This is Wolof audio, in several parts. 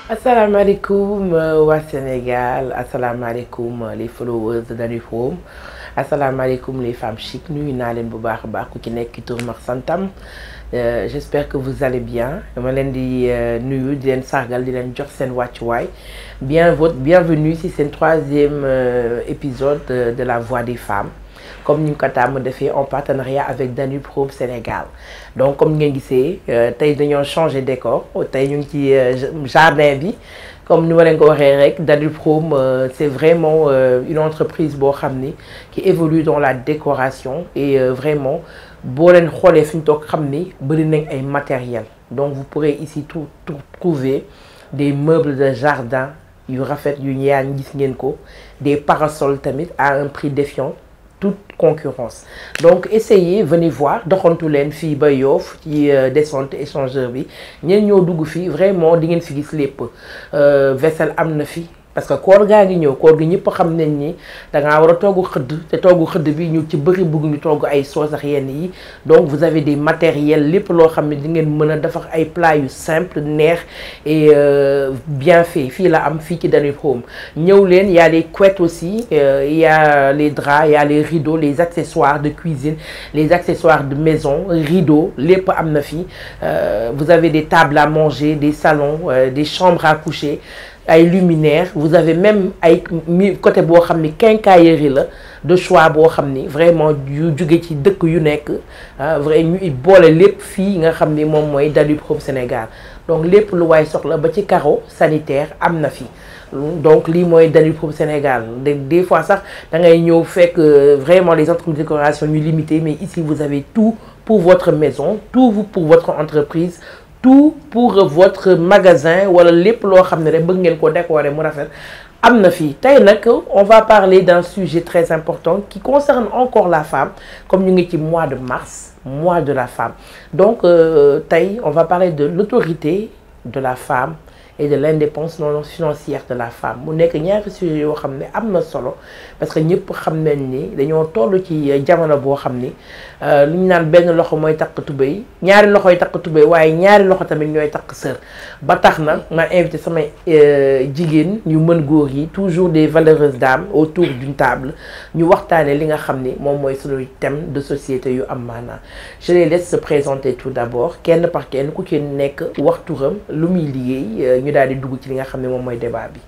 Asalaamaaleykum waa Sénégal asalaamaaleykum les followers de Dany Home asalaamaaleykum les femmes chic nuyu naa leen bu baax a baax ku ci nekk ci turam ak santam j'espère que vous allez bien dama leen di nuyu di leen sargal di leen jox seen wàccuwaay bienvenue ci seen troisième épisode de la voix des femmes comme ni ñu ko tàmm defee en partenariat avec Dany Home Sénégal donc comme ngeen gisee tey dañoo changer décor tey ñu ngi ci jardin bi comme ni ma leen ko waxee rek Dany Home c'est vraiment une entreprise boo xam ni qui évolue dans la décoration et vraiment boo leen xoolee fi ñu toog xam ni bëri nañ ay matériel donc vous pourrez ici trouver des meubles de jardin yu rafet yu ñaan gis ngeen ko des parasols tamit à un prix défiant toute concurrence donc essayez venez voir doxantu leen fii ba Yoff ci descente échangeur bi ñeen ñoo dugg fii vraiment di ngeen fi gis lépp vaisselle am na fi parce que koor gaa ngi ñëw koor gi ñëpp xam nañ ni dangaa war a togg xëdd te togg xëdd bi ñu ci bëri bëgg ñu togg ay sauce ak yenn yi donc vous avez des matériels lépp loo xam ne di ngeen mën a defar ay plats yu simple neex et bien fait fii la am fii ci Dany Home ñëw leen y a les couettes aussi y a les draps y a les rideaux les accessoires de cuisine les accessoires de maison rideaux lépp am na fi vous avez des tables à manger des salons des chambres à coucher ay luminaires vous avez même ay côté boo xam ni quincaillerie la de choix boo xam ni vraiment yu jóge ci dëkk yu nekk vrai ñu boole lépp fii nga xam ni moom mooy Dany Home Sénégal donc lépp lu waay soxla ba ci carreau sanitaire am na fi donc lii mooy Dany Home Sénégal des fois sax da ngay ñëw fekk vraiment les entreprises de décoration ñu limité mais ici vous avez tout pour votre maison tout pour votre entreprise tout pour votre magasin wala lépp loo xam ne rek bëgg ngeen ko décorer mu rafet am na fii tey nag on va parler d'un sujet très important qui concerne encore la femme comme ñu ngi ci mois de mars mois de la femme donc tey on va parler de l'autorité de la femme et de l'indépendance financière de la femme mu nekk ñaari sujet yoo xam ne am na solo parce que ñëpp xam nañ ni dañoo toll ci jamono boo xam ni lu ñu naan benn loxo mooy takk tubéy ñaari loxo yi takk tubéy waaye ñaari loxo tamit ñooy takk sër ba tax na ma invité samay jigéen ñu mën góor yi toujours des valeureuses dames autour d'une table ñu waxtaane li nga xam ni moom mooy sunu thème de société yu am maanaa je les laisse se présenter tout d'abord kenn par kenn ku ci nekk wax turam lu muy liggéey ñu daal di dugg ci li nga xam ne moom mooy débat bi.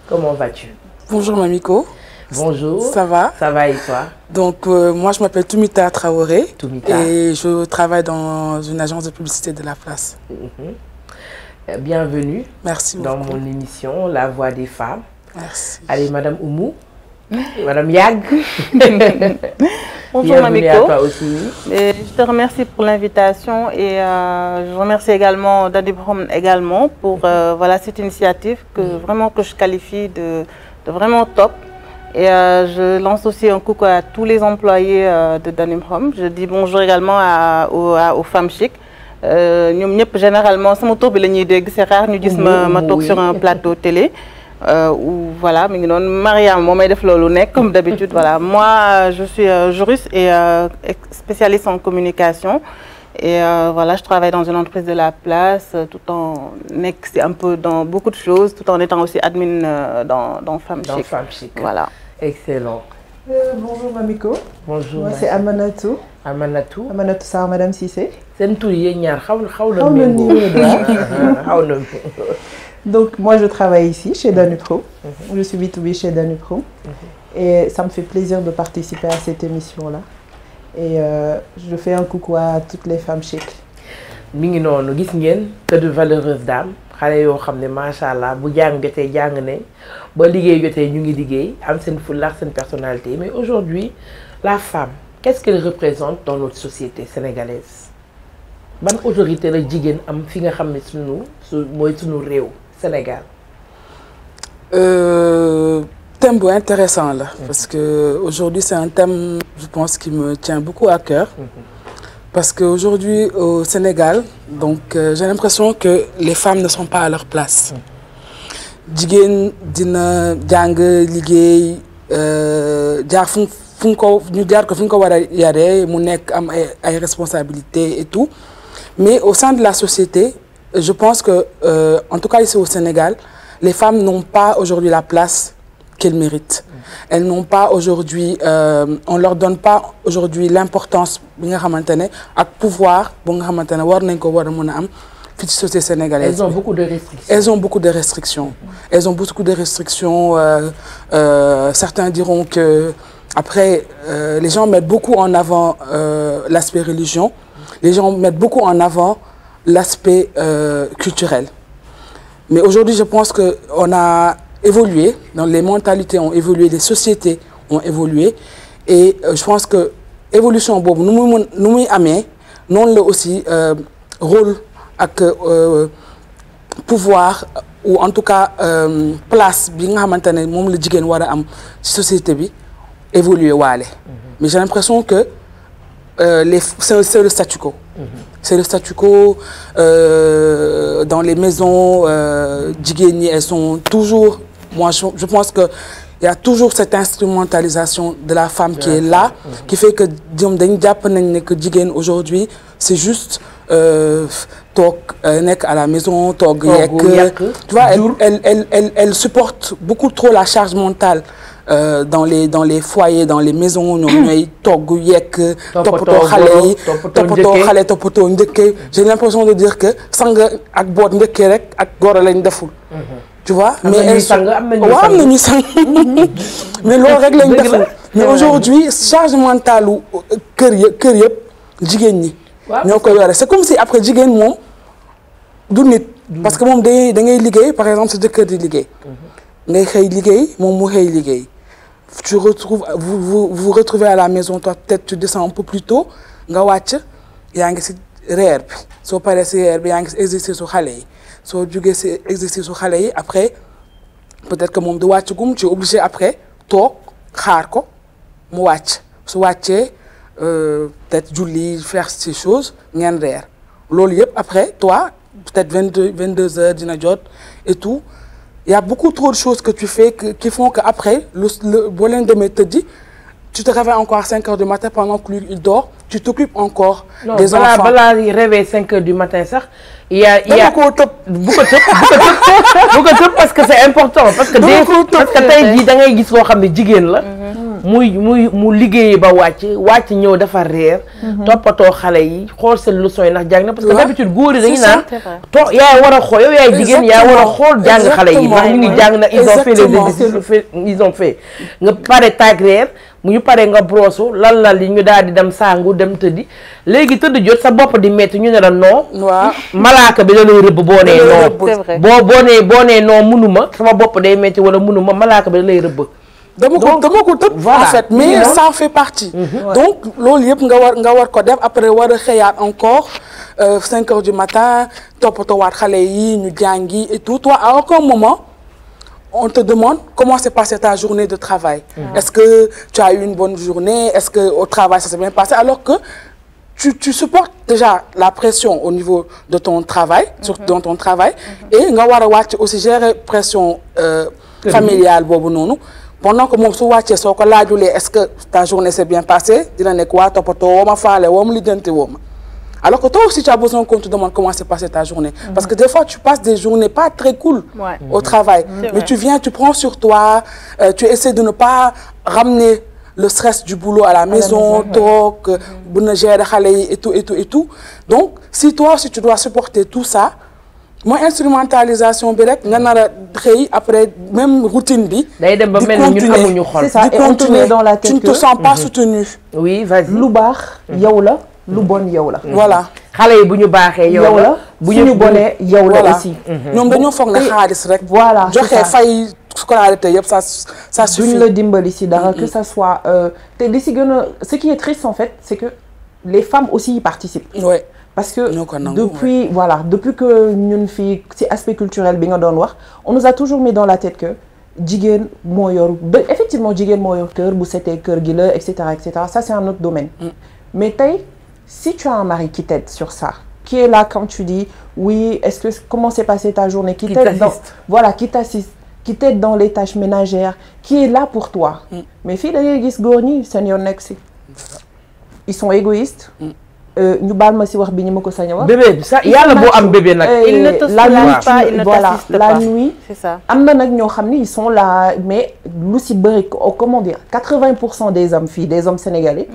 Comment vas-tu? Bonjour Mamiko. Bonjour. Ça va? Ça va et toi? Donc moi je m'appelle Toumita Traoré. Toumita. Et je travaille dans une agence de publicité de la place. Bienvenue. Merci dans beaucoup. mon émission La Voix des femmes. Merci. Allez Madame Oumou. Madame Yag. Bonjour Mamiko. À toi aussi. Et je te remercie pour l'invitation et je remercie également Dany Home également pour voilà cette initiative que vraiment que je qualifie de vraiment top. Et je lance aussi un coucou à tous les employés de Dany Home. Je dis bonjour également aux femmes chic. ñoom ñëpp généralement sama tur bi la ñuy dégg c'est rare ñu gis ma toog sur un plateau télé. Ou voilà mi ngi noonu Mariam moo may def loolu nekk comme d'habitude voilà moi je suis juriste et spécialiste en communication et voilà je travaille dans une entreprise de la place tout en nekk c'est un peu dans beaucoup de choses tout en étant aussi admin dans Femme Chic. Dans Femme Chic. Voilà. Excellent. Bonjour Mamiko. Bonjour. Moi c'est Amanatou. Amanatou. Amanatou Sarr Madame Cissé. seen tur yi ñaar xaw na xaw na Donc moi je travaille ici chez Dany Home. Je suis B2B chez Dany Home. Et ça me fait plaisir de participer à cette émission-là. Et je fais un coucou à toutes les femmes chic. mi ngi noonu gis ngeen que de valeureuses dames xale yoo xam ne macha allah bu jàng jotee jàng ne ba liggéey jotee ñu ngi liggéey am seen fulla ak seen personnalité mais aujourd'hui la femme qu'est-ce qu'elle représente dans notre société sénégalaise ban autorité la jigéen am fi nga xam ne mooy sunu réew Sénégal. Thème bu intéressant là parce que aujourd'hui c'est un thème je pense qui me tient beaucoup à cœur. Parce qu'aujourd'hui au Sénégal donc j'ai l'impression que les femmes ne sont pas à leur place. Jigéen dina jàng liggéey jaar fu ñu ko ñu jaar ko fu ñu ko war a yaree mu nekk am ay responsabilités et tout mais au sein de la société je pense que, en tout cas ici au Sénégal, les femmes n'ont pas aujourd'hui la place qu'elles méritent. Elles n'ont pas aujourd'hui, on leur donne pas aujourd'hui l'importance bi nga xamantene ak pouvoir bu nga xamantene war nañ ko war a mën a am fii ci société sénégalaise. Elles ont beaucoup de restrictions. Elles ont beaucoup de restrictions. Elles ont beaucoup de restrictions. Certains diront que après, les gens mettent beaucoup en avant l'aspect religion. Les gens mettent beaucoup en avant l'aspect culturel. Mais aujourd'hui, je pense qu'on a évolué, les mentalités ont évolué, les sociétés ont évolué. Et je pense que l'évolution, nous nous amé, non le aussi rôle avec pouvoir ou en tout cas place bi nga xamantene mom la jigen wara am ci société bi évoluer walé. Mais j'ai l'impression que c'est le statu quo. C'est le statu quo dans les maisons jigéen elles sont toujours, moi je pense que il y a toujours cette instrumentalisation de la femme qui est là, qui fait que disons dañu japp nañ ne que jigéen aujourd'hui c'est juste toog nekk à la maison toog yekk, tu vois, elle supporte beaucoup trop la charge mentale dans les foyers, dans les maisons, ñoom ñooy togg yekk toppatoo xale yi toppatoo xale toppatoo njëkkee. J'ai l'impression de dire que sang ak boot njëkkee rek ak góor lañ deful, tu vois. Mais elles am nañu sang mais loolu rek lañ defal. Mais aujourd'hui charge mentale u kër yëpp jigéen ñi ñoo koy yore. C'est comme si après jigéen moom du nit, parce que moom da ngay liggéey, par exemple sa jëkkër di liggéey ngay xëy liggéey moom mu xëy liggéey. Tu retrouves, vous retrouvez à la maison, toi peut-être tu descends un peu plus tôt, nga wàcc yaa ngi si reer bi soo paree si reer bi yaa ngi si exercice su xale yi soo jugee si exercice su xale yi après peut-être que moom du wàcc gum tu es obligé après toog xaar ko mu wàcc su wàccee peut-être julli faire ces choses ngeen reer loolu yëpp après toi peut-être 22 heures dina jot et tout. Il y a beaucoup trop de choses que tu fais qui font qu'après, boo leen demee tëddi, tu te réveilles encore à 5 heures du matin pendant que lui il dort, tu t'occupes encore des enfants. Balaa réveil 5 heures du matin sax, il y a bu ko tëb parce que c'est important, parce que tey jii da ngay gis koo xam ne jigéen la mu liggéeyee ba wàcc ñëw dafa reer toppatoo xale yi xool seen leçon yi ndax jàng na, parce que d'habitude góor yi dañu naan to yaay war a xool yow yaay jigéen yaa war a xool jàng xale yi ndax ñu ngi jàng na ils ont fait les exercices ils ont fait nga pare taag reer mu ñu pare nga brosu lal yi ñu daal di dem sangu dem tëddi léegi tëdd jot sa bopp di metti ñu ne la non malaaka bi da lay rëbb boo nee non boo nee non munuma sama bopp day metti wala munuma malaaka bi da lay rëbb. dama ko tëb en fait, mais ça en fait partie. Donc loolu yëpp nga war ko def après war a xëyaat encore 5 heures du matin toppatoo waat xale yi ñu jàngi et tout. Toi à aucun moment on te demande comment s'est passée ta journée de travail. Est-ce que tu as eu une bonne journée? Est-ce que au travail ça s'est bien passé? Alors que tu supportes déjà la pression au niveau de ton travail, dans ton travail, et nga war a wàcc aussi gérer pression familiale boobu noonu. Pendant que moom su wàccee soo ko laajulee est-ce que ta journée s'est bien passée dina nekk waa toppatoo woo ma faale woo ma lijjanti woo ma. Alors que toi aussi tu as besoin qu'on te demande comment s'est passée ta journée. Parce que des fois tu passes des journées pas très cool au travail. Mais tu viens, tu prends sur toi, tu essaies de ne pas ramener le stress du boulot à la maison, toog bu na gérer xale yi et tout. Donc si toi aussi tu dois supporter tout ça, mooy instrumentalisation bi rek nga nar a xëy après même routine bi. day dem ba mel ni ñun amuñu xol. C'est ça, et on te met dans la tête tu ne te sens pas soutenu. Oui, vas-y. lu baax yow la, lu bon yow la. Voilà. xale yi bu ñu baaxee yow la bu ñu bonee yow la aussi. ñoom dañoo foog ne xaalis rek. Voilà, joxe fay scolarité yëpp ça suffit. duñ la dimbali si dara que ça soit te li si gën a ce qui est triste en fait c'est que les femmes aussi y participent. Ouais. Parce que depuis que ñun fii ci aspect culturel bi nga doon wax, on nous a toujours mis dans la tête que jigéen moo yor effectivement jigéen moo yor kër bu setee kër gi la et cetera ça c'est un autre domaine. Mais tey si tu as un mari qui t'aide sur ça, qui est là quand tu dis oui est-ce que comment s'est passée ta journée, qui t'aide dans qui t'assiste, qui t'aide dans les tâches ménagères, qui est là pour toi. Mais fii da ngay gis góor ñi seen yoon nekk ci. Ils sont égoïstes. ñu baal ma si wax bi ñu ma ko sañ a wax. bébé bi sax yàlla boo am bébé nag. il ne te soulage pas, il ne t'assiste pas. La nuit. C'est ça. am na nag ñoo xam ni ils sont là mais lu si bëri comment dire 80% des hommes filles des hommes sénégalais.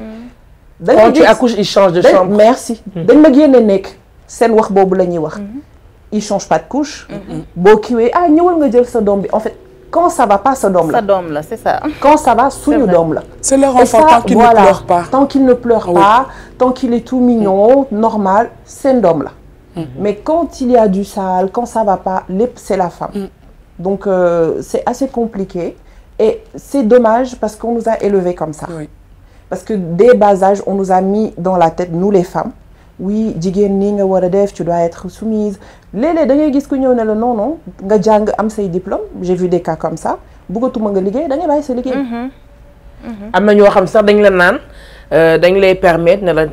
quand tu accouches ils changent de chambre. merci dañ ma génne nekk seen wax boobu la ñuy wax. ils changent pas de couche. boo kiiwee ñëwal nga jël sa doom bi en fait. Quand ça va pas, sa doom la. Sa doom la, c'est ça. Quand ça va, suñu doom la. C'est leur enfant tant qu'il ne pleure pas. Tant qu'il ne pleure pas, tant qu'il est tout mignon, normal, seen doom la. Mais quand il y a du sale, quand ça va pas, c'est la femme. Donc c'est assez compliqué et c'est dommage parce qu'on nous a élevés comme ça. Oui. Parce que dès bas âge, on nous a mis dans la tête, nous les femmes, oui, jigéen ni nga war a def, tu dois être soumise. léeg-léeg da ngay gis ku ñëw ne la non nga jàng am say diplôme j'ai vu des cas comme ça bëggatuma nga liggéey da ngay bàyyi sa liggéey. am na ñoo xam sax dañ la naan dañ lay permettre ne la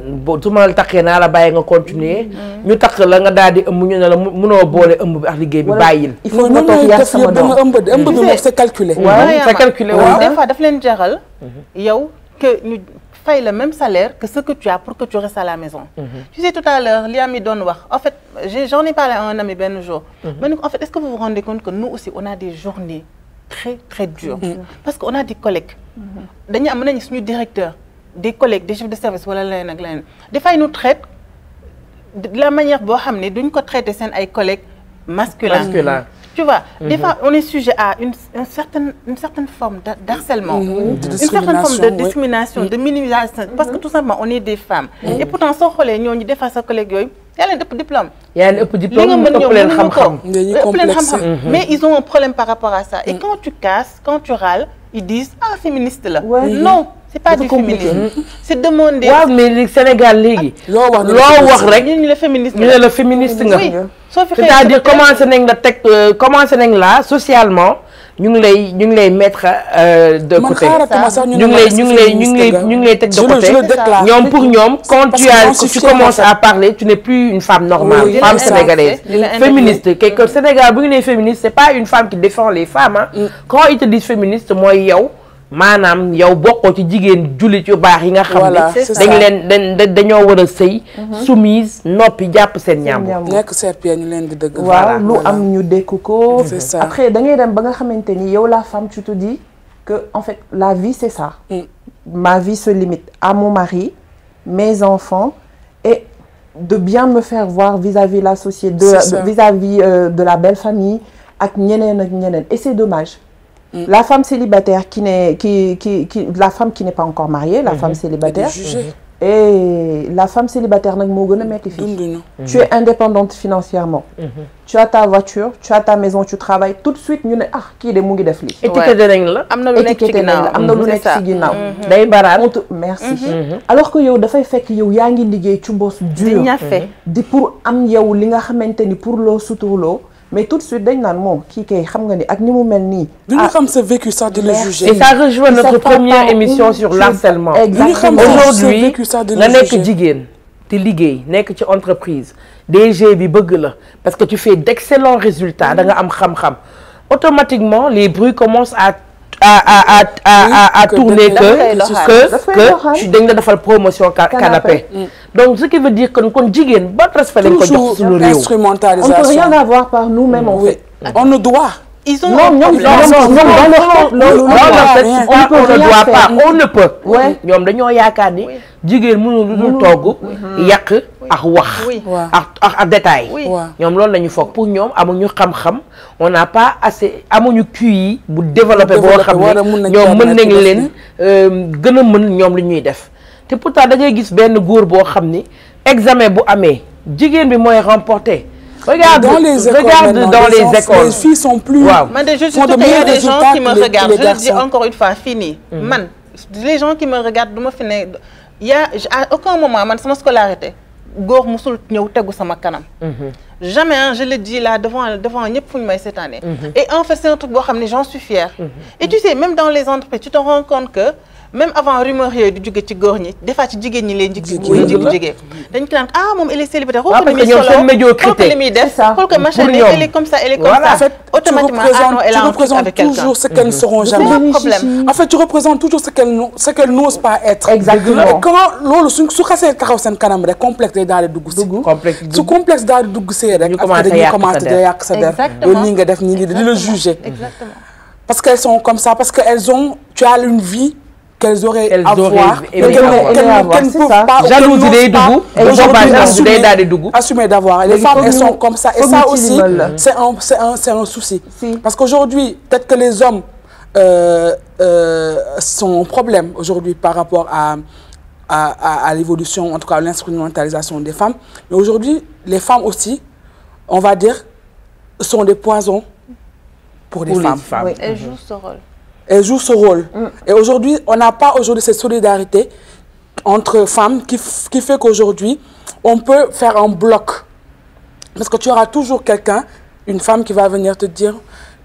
su ma la takkee naa la bàyyi nga continuer. ñu takk la nga daal di ëmb ñu ne la mënoo boole ëmb bi ak liggéey bi bàyyil. il faut nga toog yar sama doom ëmb bi moom c'est calculé. waaw c'est calculé waaw. des fois daf leen jaral. yow que ñu fay le même salaire que ce que tu as pour que tu restes à la maison. Tu sais tout à l'heure li ami doon wax en fait j'en ai parlé à un ami benn jour. ma ne ko en fait est-ce que vous vous rendez compte que nous aussi on a des journées très très dures. parce que on a des collègues. dañu am nañu suñu directeur des collègues des chefs de service wala leneen ak leneen des fois ils nous traitent de la manière boo xam ne duñ ko traiter seen ay collègues masculins. Tu vois, des fois, on est sujet à une certaine forme d'harcèlement, une certaine forme de discrimination, de minimisation, parce que tout simplement, on est des femmes. Et pourtant, si on regarde, des fois, ces collègues, il y a un diplôme. Il y a un diplôme, mais ils ont un problème par rapport à ça. Et quand tu casses, quand tu râles, ils disent « Ah, féministe là ». Non, c'est pas du féminisme. C'est demander... Ouais, mais le Sénégal, loo wax rek ñu ne la féministe ñu ne la féministe nga. C'est-à-dire commencé nañ la socialement ñu ngi lay mettre de côté. ñu ngi lay teg de côté. ñoom pour ñoom quand tu commences à parler tu n'es plus une femme normale, femme sénégalaise. Féministe que Sénégal bu ñu nee féministe c'est pas une femme qui défend les femmes quand ils te disent féministe mooy yow. maanaam yow bokkoo ci jigéen jullit yu baax yi nga xam ne dañoo war a sëy soumise noppi jàpp seen ñàmbur nekk serpillère ñu leen di dëgg waaw lu am ñu dékku ko après da ngay dem ba nga xamante ni yow la femme tu te dis que en fait la vie c'est ça ma vie se limite à mon mari mes enfants et de bien me faire voir vis-à-vis la société vis-à-vis de la belle famille ak ñeneen et c'est dommage. La femme célibataire la femme qui n'est pas encore mariée, la femme célibataire. Et la femme célibataire nag moo gën a metti fii. Tu es indépendante financièrement. Tu as ta voiture, tu as ta maison, tu travailles tout de suite ñu ne kii de mu ngi def lii. étiqueté nañ la. am na lu nekk ci ginnaaw am na lu nekk ci ginnaaw. day baraal merci. Alors que yow dafay fekk yow yaa ngi liggéey ci mboos dur. di pour am yow li nga xamante ni pour loo suturloo. mais tout de suite dañ naan moom kii kay xam nga ni ak ni mu mel nii. du ñu xam sa vécu sax di la juger. et ça rejoint notre première émission sur l'harcèlement. exactement aujourd'hui nga nekk jigéen te liggéey nekk ci entreprise DG bi bëgg la parce que tu fais d'excellents résultats da nga am xam-xam automatiquement les bruits commencent à tourner que dañ la defal promotion canapé. Donc ce qui veut dire que kon jigéen ba respect lañ ko jox suñu réew. On peut rien avoir par nous-mêmes en fait. On ne doit. Ils ont on ne peut. ñoom dañoo yaakaar ni jigéen mënul lu dul togg yàq ak wax ak détail ñoom loolu la ñu foog pour ñoom amuñu xam-xam on n'a pas assez amuñu QI bu développé boo xam ne ñoom mën nañ leen gën a mën ñoom li ñuy def te pourtant da ngay gis benn góor boo xam ni examen bu amee jigéen bi mooy remporté. Regarde dans les écoles. Les filles sont plus. Man, je suis il y a des gens qui me regardent. Je le dis encore une fois, fini. Man, les gens qui me regardent, il y a à aucun moment, man, sama scolarité, góor musul ñëw tegu sama kanam. jamais hein, je le dis là devant ñëpp fu ñu may cette année. Et en fait c'est un truc boo xam ne j'en suis fière. Et tu sais même dans les entreprises tu te rends compte que même avant rumeur yooyu du jóge ci góor ñi des fois ci jigéen ñi leen jigee dañ ko naan ah moom elle est célibataire xool ko li muy solo xool ko li muy def xool ko machin elle est comme ça elle est comme ça. En fait automatiquement tu représentes toujours ce qu'elles ne seront jamais. En fait tu représentes toujours ce qu'elles n'osent pas être. Exactement. Et quand loolu su xasee taxaw seen kanam rek complexe day daal di dugg si. su complexe daal di dugg see rek. dañuy commencé di yàq sa der. yow nii nga def nii di la juger. Exactement. Parce qu'elles sont comme ça parce que tu as une vie qu'elles auraient à voir et qu'elles ne peuvent pas jalousie day dugg aujourd'hui assumer d'avoir. Les femmes elles sont comme ça et ça aussi c'est un souci parce qu'aujourd'hui peut-être que les hommes sont un problème aujourd'hui par rapport à l'évolution en tout cas à l'instrumentalisation des femmes mais aujourd'hui les femmes aussi on va dire sont des poisons pour les femmes. Oui, elles jouent ce rôle. Elle joue ce rôle. Et aujourd'hui, on n'a pas aujourd'hui cette solidarité entre femmes qui fait qu'aujourd'hui, on peut faire un bloc. Parce que tu auras toujours quelqu'un, une femme qui va venir te dire,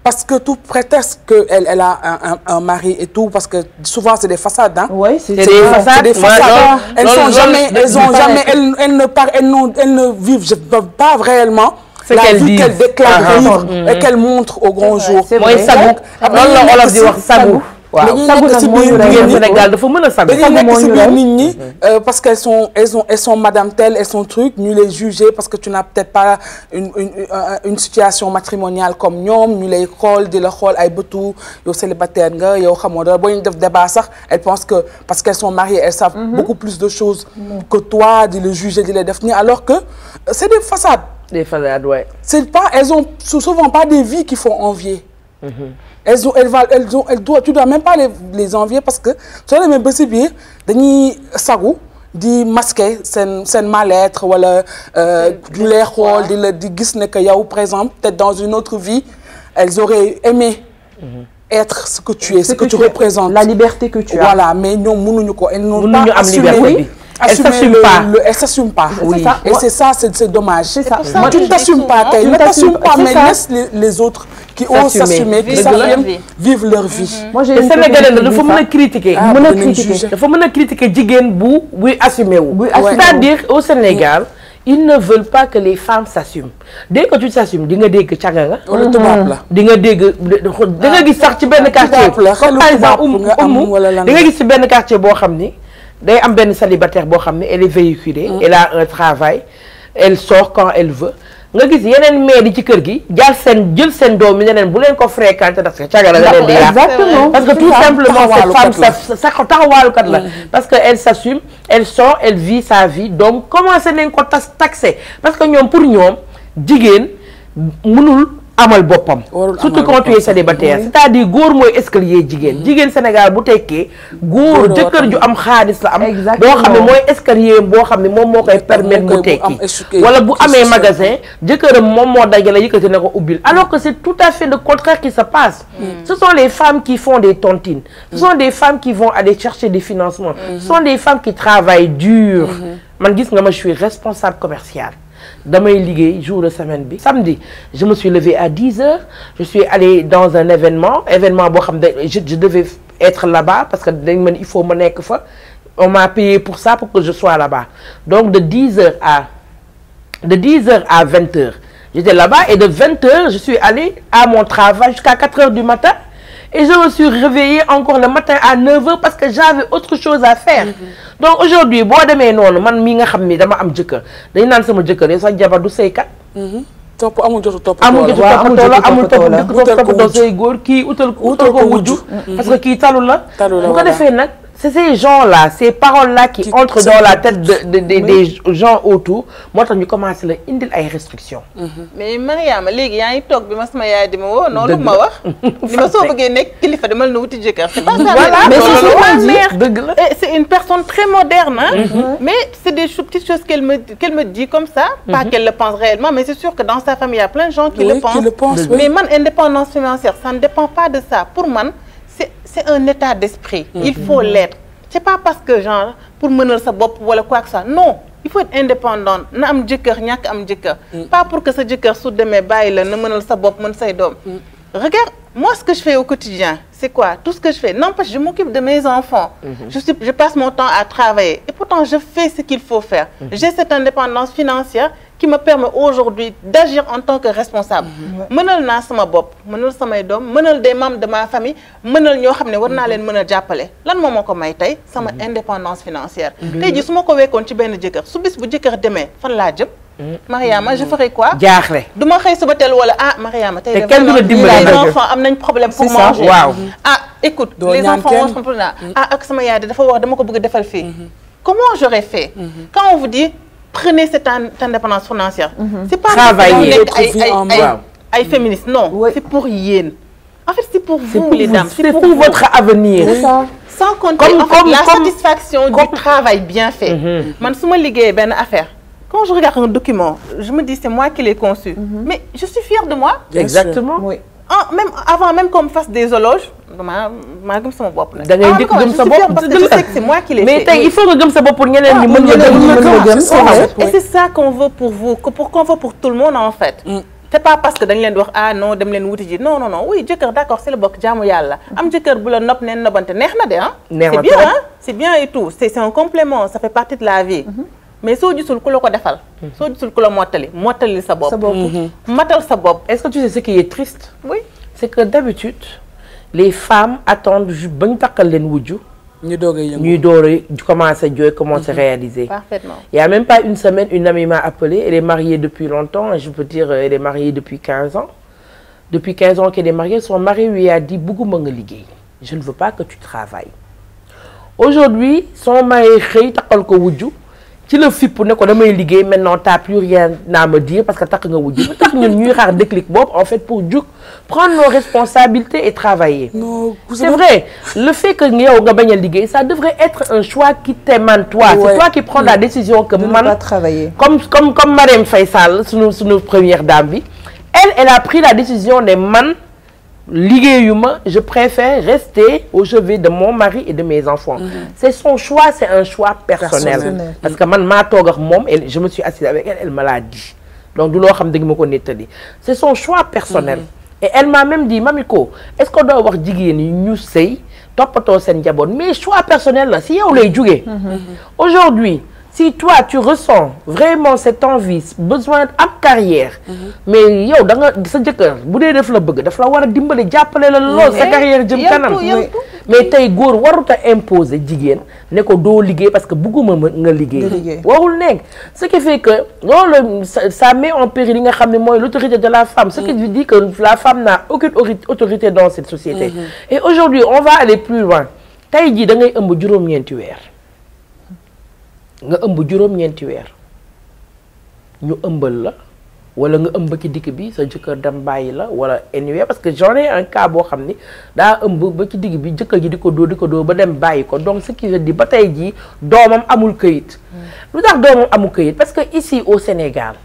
parce que tout prétexte qu'elle a un mari et tout, parce que souvent c'est des façades. Hein? Oui, c'est des façades. Elles ne vivent pas réellement. C'est la qu'elle vie qu'elle déclare vivre et qu'elle montre au grand jour. mooy sagu loolu la olof di wax sagu. waaw sagu nag moo ñu jigéen Sénégal dafa mën a sagu. dañuy nekk ci biir nit ñi parce qu'elles sont madame telle elles sont truc ñu lay juger parce que tu n'as peut-être pas une situation matrimoniale comme ñoom ñu lay xool di la xool ay bëtu yow célibataire nga yow xamoo dara boo ñu def débat sax elles pensent que parce qu'elles sont mariées elles savent beaucoup plus de choses que toi di le juger di la def nii alors que c'est des façades. Des façades, ouais. C'est pas, elles ont souvent pas des vies qui font envier. Tu dois même pas les envier parce que tu as même bés bi dañuy sagu di masquer seen mal-être wala du lay xool di gis ne que yow par exemple peut-être dans une autre vie elles auraient aimé être ce que tu es, ce que tu représentes. La liberté que tu as. Voilà, mais ñoom mënuñu ko. Elles n'ont pas assumé. Elles s'assument pas. Oui. Et c'est ça, c'est dommage. C'est ça. Tu ne t'assumes pas, ne t'assume pas, mais laisse les autres qui osent s'assumer, qui savent vivre leur vie. Moi, j'ai une Sénégalais dafa mën a critiquer. dafa mën a critiquer jigéen buy assumer wu. C'est-à-dire au Sénégal, ils ne veulent pas que les femmes s'assument. Dès que tu t'assumes, di nga dégg caga nga. wala tubaab la. di nga dégg da nga gis sax ci benn quartier. Comme par exemple di nga gis ci benn quartier boo xam ni. day am benn célibataire boo xam ne elle est véhiculée. elle a un travail elle sort quand elle veut nga gis yeneen mère yi ci kër gi jël seen doom yi neneen bu leen ko fréquenter parce que cagala nga leen di yàq. Exactement. parce que tout simplement cette femme sa taxawaalukat la parce que elle s'assume elle sort elle vit sa vie donc commencé nañ ko taxer parce que ñoom pour ñoom jigéen mënul amal boppam surtout quand tu es célibataire c'est-à-dire góor mooy escalier jigéen Sénégal bu tekkee góor jëkkër ju am xaalis la am boo xam ne mooy escalier boo xam ne moom moo koy permettre mu tekki wala bu amee magasin jëkkëram moom moo dajale yëkkati na ko ubbil alors que c'est tout à fait le contraire qui se passe ce sont les femmes qui font des tontines ce sont des femmes qui vont aller chercher des financements ce sont des femmes qui travaillent dur man gis nga ma je suis responsable commercial damay liggéey jour de semaine bi samedi je me suis levée à 10h je suis allée dans un événement boo xam ne je devais être là-bas parce que dañ mën il faut ma nekk fa on m'a payé pour ça pour que je sois là-bas donc de 10h à 20h j'étais là-bas et de 20h je suis allée à mon travail jusqu'à 4h du matin et je me suis réveillée encore le matin à 9h parce que j'avais autre chose à faire donc aujourd'hui boo demee noonu man mii nga xam ni dama am jëkkër dañu naan sama jëkkër yi sax jabar du seykat amul jotu toppatoo say góor kii utal ko wujju parce que kii talu la bu ko defee nag c'est ces gens-là ces paroles-là qui entrent dans la tête des gens autour moo tax ñu commencé la indil ay restrictions. mais Mariama léegi yaa ngi toog bi ma sama yaay di ma woo noonu ma wax ni ma soo bëggee nekk kilifa demal na wuti jëkkër c'est pas ça mais c'est ma mère dëgg la c'est une personne très moderne mais c'est des petites choses qu'elle me dit comme ça pas qu'elle le pense réellement mais c'est sûr que dans sa famille il y a plein de gens qui le pensent mais man indépendance financière ça ne dépend pas de ça pour man c'est un état d'esprit il faut l'être c'est pas parce que genre pour mënal sa bopp wala quoi que ça non il faut être indépendante na am jëkkër ñàkk am jëkkër pas pour que sa jëkkër su demee bàyyi la na mënal sa bopp mën say doom regarde moi ce que je fais au quotidien c'est quoi tout ce que je fais n'empêche je m'occupe de mes enfants je passe mon temps à travailler et pourtant je fais ce qu'il faut faire j'ai cette indépendance financière qui me permet aujourd'hui d'agir en tant que responsable mënal naa sama bopp mënal samay doom mënal des membres de ma famille mënal ñoo xam ne war naa leen mën a jàppale lan moo ma ko may tey sama indépendance financière tey jii su ma ko wekkoon ci benn jëkkër su bis bu jëkkër demee fan laa jëm Mariama je ferai quoi jaaxle du ma xëy suba teel wala ah Mariama tey te kenn du la dimbali les enfants am nañ problème pour manger waaw ah écoute les enfants mangent pour ah ak sama yaay dafa wax dama ko bëgg defal fii comment j'aurais fait quand on vous dit prenez cette indépendance financière c'est pas travailler ay féministes non c'est pour yéen en fait c'est pour vous les dames c'est pour votre avenir sans compter en fait la satisfaction du travail bien fait man su ma liggéeyee benn affaire quand je regarde un document je me dis c'est moi qui l'ai conçu mais je suis fière de moi exactement oui même avant même qu'on me fasse des éloges maa gëm sama bopp nag da ngay njëkk gëm sa bopp parce que je sais que c'est moi qui l'ai fait mais tey il faut nga gëm sa bopp pour ñeneen ñi mën nga gëm et c'est ça qu'on veut pour vous qu'on veut pour tout le monde en fait c'est pas parce que dañ leen di wax ah non dem leen wuti ji non non non oui jëkkër d'accord c'est le bokk jaamu yàlla am jëkkër bu la nopp neen nobante neex na de ah c'est bien hein c'est bien et tout c'est un complément ça fait partie de la vie mais soo gisul ku la ko defal soo gisul ku la mottali sa bopp matal sa bopp est-ce que tu sais ce qui est triste oui c'est que d'habitude les femmes attendent ba ñu takkal leen wujju ñuy door a commencer jooy commencer réaliser parfaitement il y a même pas une semaine une amie m'a appelée elle est mariée depuis longtemps je peux dire elle est mariée depuis 15 ans depuis 15 ans qu'elle est mariée son mari lui a dit bëgguma nga liggéey je ne veux pas que tu travailles aujourd'hui son mari xëy takkal ko wujju ci la fipp ne ko damay liggéey maintenant t'as plus rien à me dire parce que takk nga wujju lu tax ñun ñuy xaar déclic boobu en fait pour jug prendre nos responsabilités et travailler c'est vrai le fait que yow nga bañ a liggéey ça devrait être un choix qui t'émane toi c'est toi qui prends la décision que man comme Marème Faye Sall sunu première dame bi elle a pris la décision ne man liggéeyuma je préfère rester au chevet de mon mari et de mes enfants c'est son choix c'est un choix personnel parce que man maa toog ak moom et je me suis assise avec elle me l'a dit donc du loo xam dëgg ma ko nettali c'est son choix personnel et elle m'a même dit Mamiko est-ce que doo wax jigéen yi ñu sëy toppatoo seen njaboot mais choix personnel la si yow lay jugee aujourd'hui si toi tu ressens vraiment cette envie besoin am carrière mais yow da nga sa jëkkër bu dee daf la bëgg daf la war a dimbali jàppale la lool sa carrière jëm kanam mais tey góor warut a imposer jigéen ne ko doo liggéey parce que bëgguma nga liggéey warul nekk ce qui fait que loolu ça met en péril li nga xam ne mooy l'autorité de la femme ce qui veut dire que la femme n'a aucune autorité dans cette société et aujourd'hui on va aller plus loin tey jii da ngay ëmb juróom-ñeenti weer nga ëmb juróom-ñeenti weer ñu ëmbal la wala nga ëmb ci dikk bi sa jëkkër dem bàyyi la wala anyway parce que j'en ai un cas boo xam ni daa ëmb ba ci digg bi jëkkër ji di ko dóor ba dem bàyyi ko donc ce qui veut dire ba tey jii doomam amul këyit lu tax doomam amul këyit parce que ici au Sénégal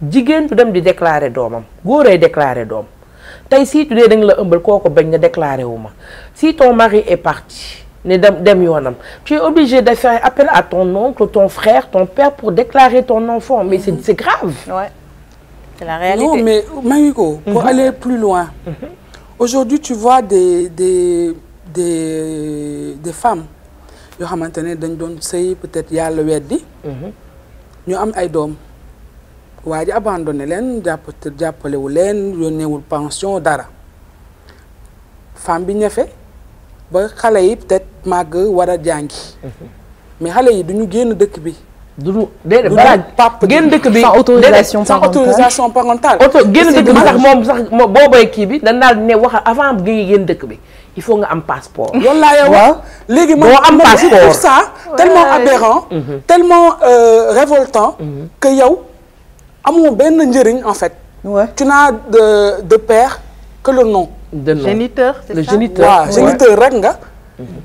jigéen du dem di déclarer doomam góoray déclarer doom tey si tu dee da nga la ëmbal kooko bañ nga déclarer wu ma si ton mari est parti ne dem yoonam tu es obligé de faire appel à ton oncle ton frère ton père pour déclarer ton enfant mais c'est grave ouais c'est la réalité non mais Mamiko pour aller plus loin aujourd'hui tu vois des femmes yoo xamante ne dañ doon sëy peut-être yàlla weddi ñu am ay doom waa ji abandonné leen jàppalewu leen yónneewul pension dara femme bi ñefe ba xale yi peut-être màgg war a jàngi mais xale yi duñu génn dëkk bi duñu déedéet papa génn dëkk bi sans autorisation parentale génn dëkk bi sax moom sax boobay kii bi dañ daal ne wax avant ngay génn dëkk bi il faut nga am passeport loolu laa yow wax léegi moo am passeport pour ça tellement aberrant tellement révoltant que yow amoo benn njëriñ en fait tu n'as de père que le nom géniteur c'est ça le géniteur waaw géniteur rek nga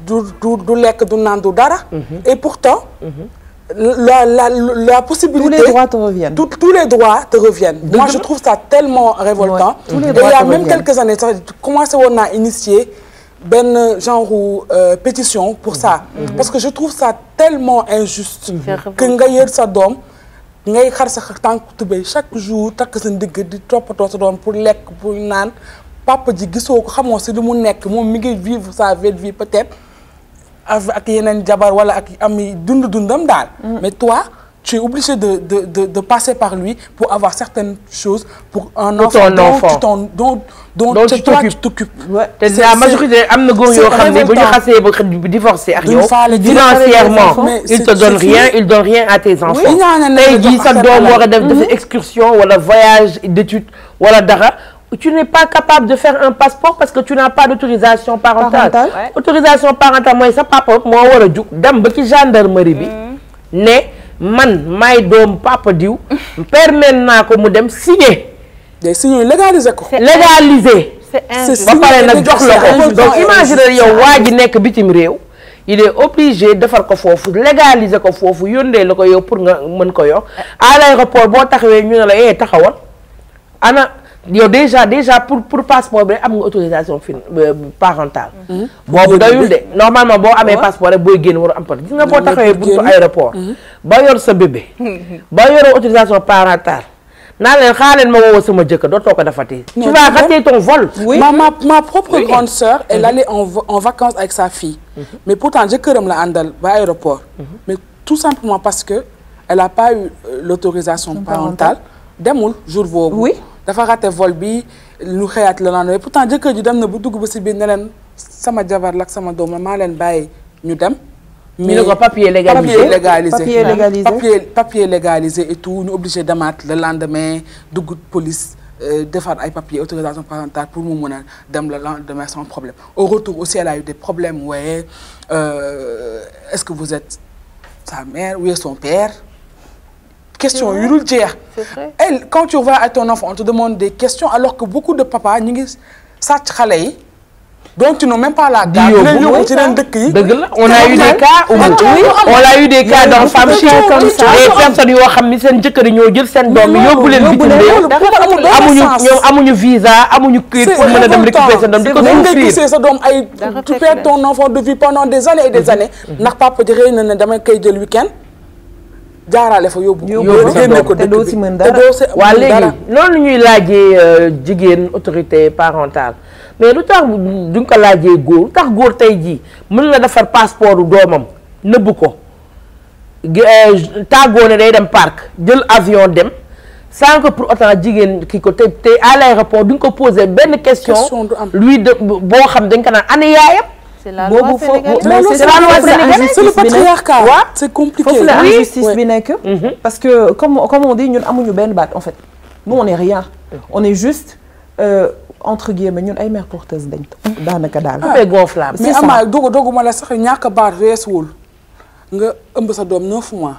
du lekk du naan du dara et pourtant la possibilité tous les droits te reviennent tous les droits te reviennent moi je trouve ça tellement révoltant et il y a même quelques années sax commencé woon naa initier benn genre pétition pour ça. Parce que je trouve ça tellement injuste. que nga yër sa doom ngay xar sa tànk tubéy chaque jour takk sa ndigg di toppatoo sa doom pour lekk pour naan papa ji gisoo ko xamoo si li mu nekk moom mi ngi vivre sa vie peut-être ak yeneen jabar wala ak ami dundam daal. mais toi tu es obligé de passer par lui pour avoir certaines choses pour un enfant dont tu t'occupes. te la majorité am na góor yoo xam ne bu ñu xasee ba divorcer ak yow financièrement il te donne rien il donne rien à tes enfants. tey jii sa doom war a def excursion wala voyage d'études wala dara. Tu n'es pas capable de faire un passeport parce que tu n'as pas d'autorisation parentale. Autorisation parentale mooy sa papa moo war a jug dem ba ci gendarmerie bi ne man may doom papa diw permettre naa ko mu dem signer. day signer légaliser ko. légaliser. ba pare nag jox la ko donc imagine yow waa ji nekk bitim réew. il est obligé defar ko foofu légaliser ko foofu yónnee la ko yow pour nga mën ko yor à l'aéroport boo taxawee ñu ne la taxawal ana. yow déjà pour passeport bi am nga autorisation parentale. boobu doyul de normalement boo amee passeport rek booy génn war a am gis nga boo taxawee buntu aéroport. ba yor sa bébé. ba yoroo autorisation parentale. naa leen xaaral ma woo sama jëkkër dootoo ko defati. tu vas rater ton vol. oui ma propre grande sœur elle allait en vacances avec sa fille. mais pourtant jëkkëram la àndal ba aéroport. mais tout simplement parce que elle a pas eu l'autorisation parentale. demul jour boobu. oui. dafa raté vol bi ñu xëyaat la naan pourtant jëkkër ji dem na bu dugg ba si biir ne leen sama jabar la ak sama doom la maa leen bàyyi ñu dem. mais ñu ne ko papier légalisé papier légalisé et tout ñu obligé demaat le lendemain dugg police defar ay papier autorisation parentale pour mu mën a dem le lendemain sans problème. au retour aussi elle a eu des problèmes ouais est-ce que vous êtes sa mère ou son père. question yu dul jeex. elle quand tu vas à ton enfant on te demande des questions alors que beaucoup de papas ñu ngi sàcc xale yi donc tu n'as même pas la garde. ci leen dëkk yi. dëgg la on a eu des cas on a eu des cas d'enfants chiens comme ça des personnes yoo xam ni seen jëkkër yi ñoo jël seen doom yi yóbbu leen bitim réew amuñu visa amuñu këyit pour mën a dem récupérer sa doom di ko souffrir sa doom ay tu perds ton enfant de vue pendant des années et des années ndax papa ji xëy na ne damay koy jël week-end jaarale fa yóbbu génne ko te doo si mën dara waa léegi noonu ñuy laajee jigéen autorité parentale mais lu tax duñ ko laajee góor lu tax góor tey jii mën na defar passeport doomam nëbbu ko tàggoo ne day dem parc jël avion dem sans que pour autant jigéen kii ko te à l'aéroport duñ ko poser benn question lui de boo xam dañ ko naan ana yaayam. c'est la loi sénégalaise. c'est la loi sénégalaise. c'est le patriarcat. c'est compliqué. foofu la injustice bi nekk. parce que comme on dit ñun amuñu benn baat en fait. nous on est rien. on est juste entre guillemets ñun ay mères porteuses dañ daanaka daal. c'est gonflable. mais ama doguma la sax ñàkk a baat reesuwul nga ëmb sa doom 9 mois.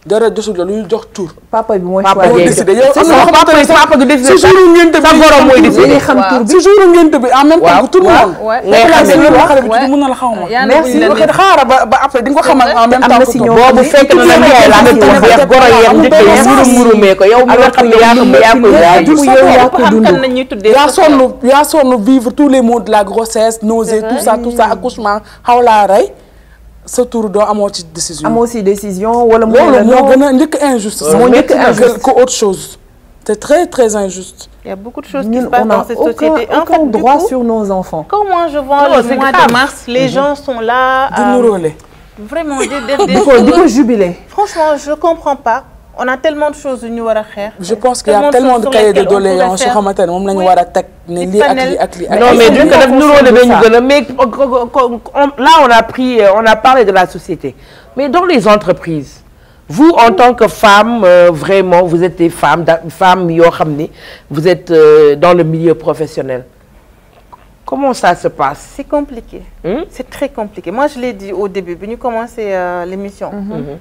dara josul la lu ñu jox tur. papa bi mooy papa choisir. décidé papa du décidé si jour ngénte bi sa borom mooy décidé. xam tur bi si jour ngénte bi en même temps tout le monde. ngay xam ne xale bi mën na la xaw ma. merci xaaral ba après di nga ko xamal en même temps. boobu fekk na nag yaay laa ko def goro yeeg njëkk yi murumee ko yow mi nga xam ne yaa ko yaa sonn vivre tous les maux de la grossesse nausée tout ça accouchement xaw laa rey. sa tur doo amoo ci décision. amoo ci décision wala mu loolu moo gën a njëkk injuste. moo njëkk injuste que autre chose. c'est très très injuste. Il y a beaucoup de choses qui se passent dans cette société. Aucun droit sur nos enfants. Comment je vois le mois de mars, les gens sont là. Vraiment, di ko jubiler. Franchement, je comprends pas. On a tellement de choses ñu war a xeex. Je pense qu'il y a tellement de cahiers de doléances yoo xamante ne moom la ñu war a teg ne lii ak lii ak lii. Non mais duñ ko def nuróole dañu gën a mais là on a parlé de la société mais dans les entreprises vous en tant que femme vraiment vous êtes des femmes yoo xam ni vous êtes dans le milieu professionnel. Comment ça se passe? C'est compliqué. C'est très compliqué. Moi je l'ai dit au début bi ñu commencé l'émission.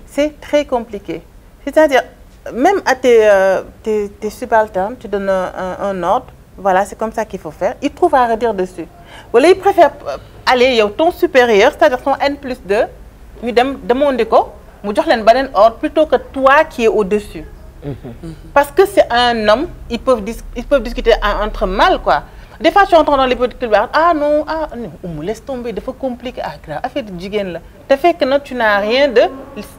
C'est très compliqué. C'est-à-dire, même à tes subalternes, tu donnes un ordre, voilà, c'est comme ça qu'il faut faire. Ils trouvent à redire dessus. Voilà, ils préfèrent aller au ton supérieur, c'est-à-dire ton N+2, nous demander quoi, nous donner un ordre plutôt que toi qui es au-dessus. Parce que c'est un homme, ils peuvent discuter entre mal, quoi. des fois tu entends dans les petits couloirs ah non Oumou laisse tomber dafa compliqué grave affaire de jigéen la te fekk na tu n'as rien de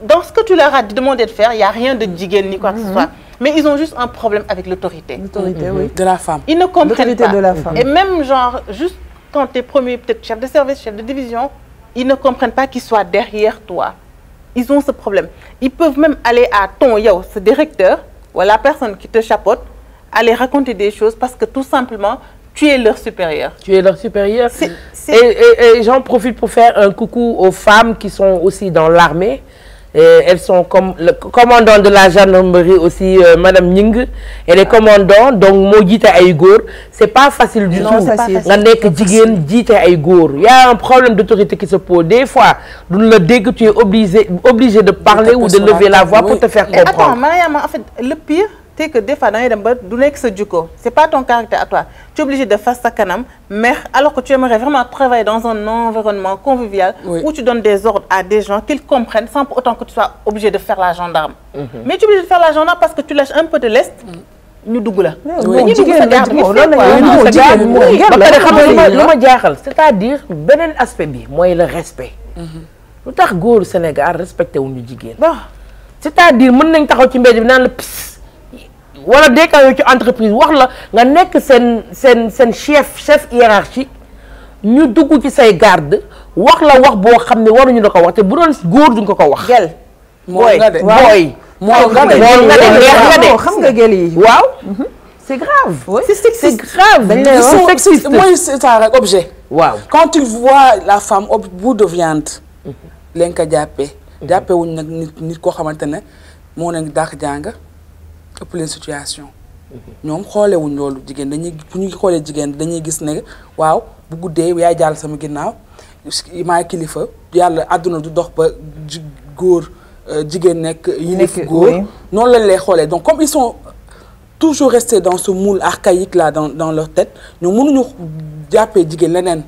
dans ce que tu leur as demandé de faire il y a rien de jigéen ni quoi que ce soit mais ils ont juste un problème avec l'autorité oui, de la femme. Ils ne comprennent pas de la femme. et même genre juste quand tu es premier peut-être chef de service chef de division ils ne comprennent pas qu'ils soient derrière toi ils ont ce problème ils peuvent même aller à ton yow ce directeur ou la personne qui te chapeaute aller raconter des choses parce que tout simplement tu es leur supérieur. Tu es leur supérieur. Et j'en profite pour faire un coucou aux femmes qui sont aussi dans l'armée. Elles sont comme le commandant de la gendarmerie aussi, Madame Ning. Elle est commandant, donc moo jiite ay góor. C'est pas facile du tout. Nga nekk jigéen jiite ay góor. Il y a un problème d'autorité qui se pose. Des fois, dès que tu es obligé de parler ou de lever la voix pour te faire comprendre. Attends, Mariama, en fait, le pire, c'est que des fois, dans les débats, c'est pas ton caractère à toi. Tu es obligé de faire ça canam, mais alors que tu aimerais vraiment travailler dans un environnement convivial où tu donnes des ordres à des gens qu'ils comprennent sans pour autant que tu sois obligé de faire la gendarme. Mais tu es obligé de faire la gendarme parce que tu lâches un peu de l'est. Ñu dugg la. C'est-à-dire beneen aspect bi mooy le respect. Lu tax góoru Sénégal respecté wuñu jigéen. C'est-à-dire mën nañ taxaw ci mbedd bi naan la wala dès que ci entreprise wax la nga nekk seen chef hiérarchique ñu dugg ci say garde wax la wax boo xam ne waruñu la ko wax te bu doon góor duñ ko wax. gel booy xam nga gel yi waaw. C'est grave. C'est grave. Moi c'est ça rek objet. waaw quand tu vois la femme au bout de viande. leen ko jàppee wuñ nag nit koo xamante ne moo leen dàq jàng ëpp leen situation. ñoom xoolee wuñ loolu jigéen dañuy bu ñu xoolee jigéen dañuy gis ne waaw bu guddee yaay jàll sama ginnaaw maay kilifa yàlla àdduna du dox ba góor jigéen nekk yilif góor noonu lañ lay xoolee donc comme ils sont toujours restés dans ce moule archaïque là dans leur tête ñoom mënuñu jàppee jigéen leneen.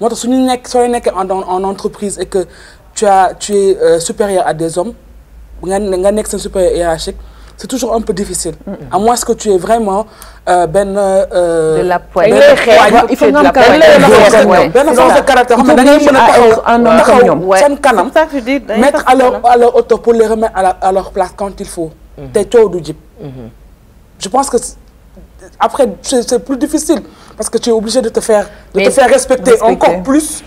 moo tax suñu nekk sooy nekkee en entreprise et que tu es supérieur à des hommes nga nekk seen supérieur hiérarchique c'est toujours un peu difficile. À moins que tu es vraiment de la poigne. Il faut nga am benn force de caractère xam ne da ngay mën a taxaw seen kanam mettre à leur hauteur pour les remettre à leur place quand il faut. te coow du jib. Je pense que après c'est plus difficile parce que tu es obligé de te faire respecter encore plus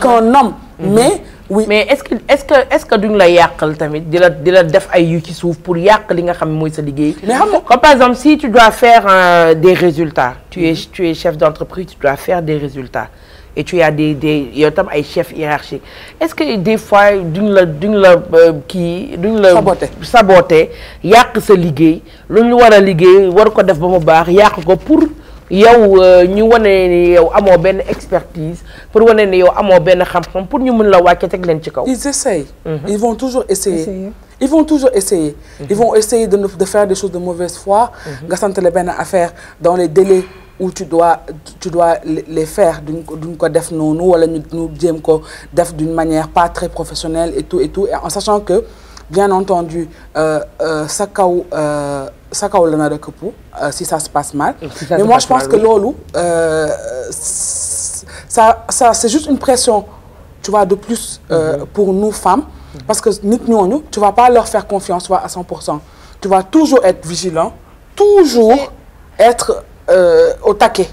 qu'un homme. Mais oui. Mais est-ce que duñ la yàqal tamit di la def ay yu ci suuf pour yàq li nga xam mooy sa liggéey. Mais xam nga comme par exemple si tu dois faire des résultats. Tu es chef d'entreprise, tu dois faire des résultats. Et tu as yow tam ay chefs hiérarchiques. Est-ce que des fois duñ la saboter yàq sa liggéey lu ñu war a liggéey war ko def ba mu baax yàq ko pour yow ñu wane ni yow amoo benn expertise pour wane ni yow amoo benn xam-xam pour ñu mën la wàcce teg leen ci kaw. Ils essayent. Ils vont toujours essayer. Ils vont toujours essayer. Ils vont essayer de faire des choses de mauvaise foi. nga sant la benn affaire dans les délais où tu dois les faire duñ ko def noonu wala ñu jéem ko def d'une manière pas très professionnelle et tout et en sachant que bien entendu sa kaw la na rek pour si ça se passe mal. Mais moi je pense que loolu ça c'est juste une pression tu vois de plus pour nous femmes parce que nit ñooñu tu vas pas leur faire confiance à 100%. Tu vas toujours être vigilant, toujours être au taquet.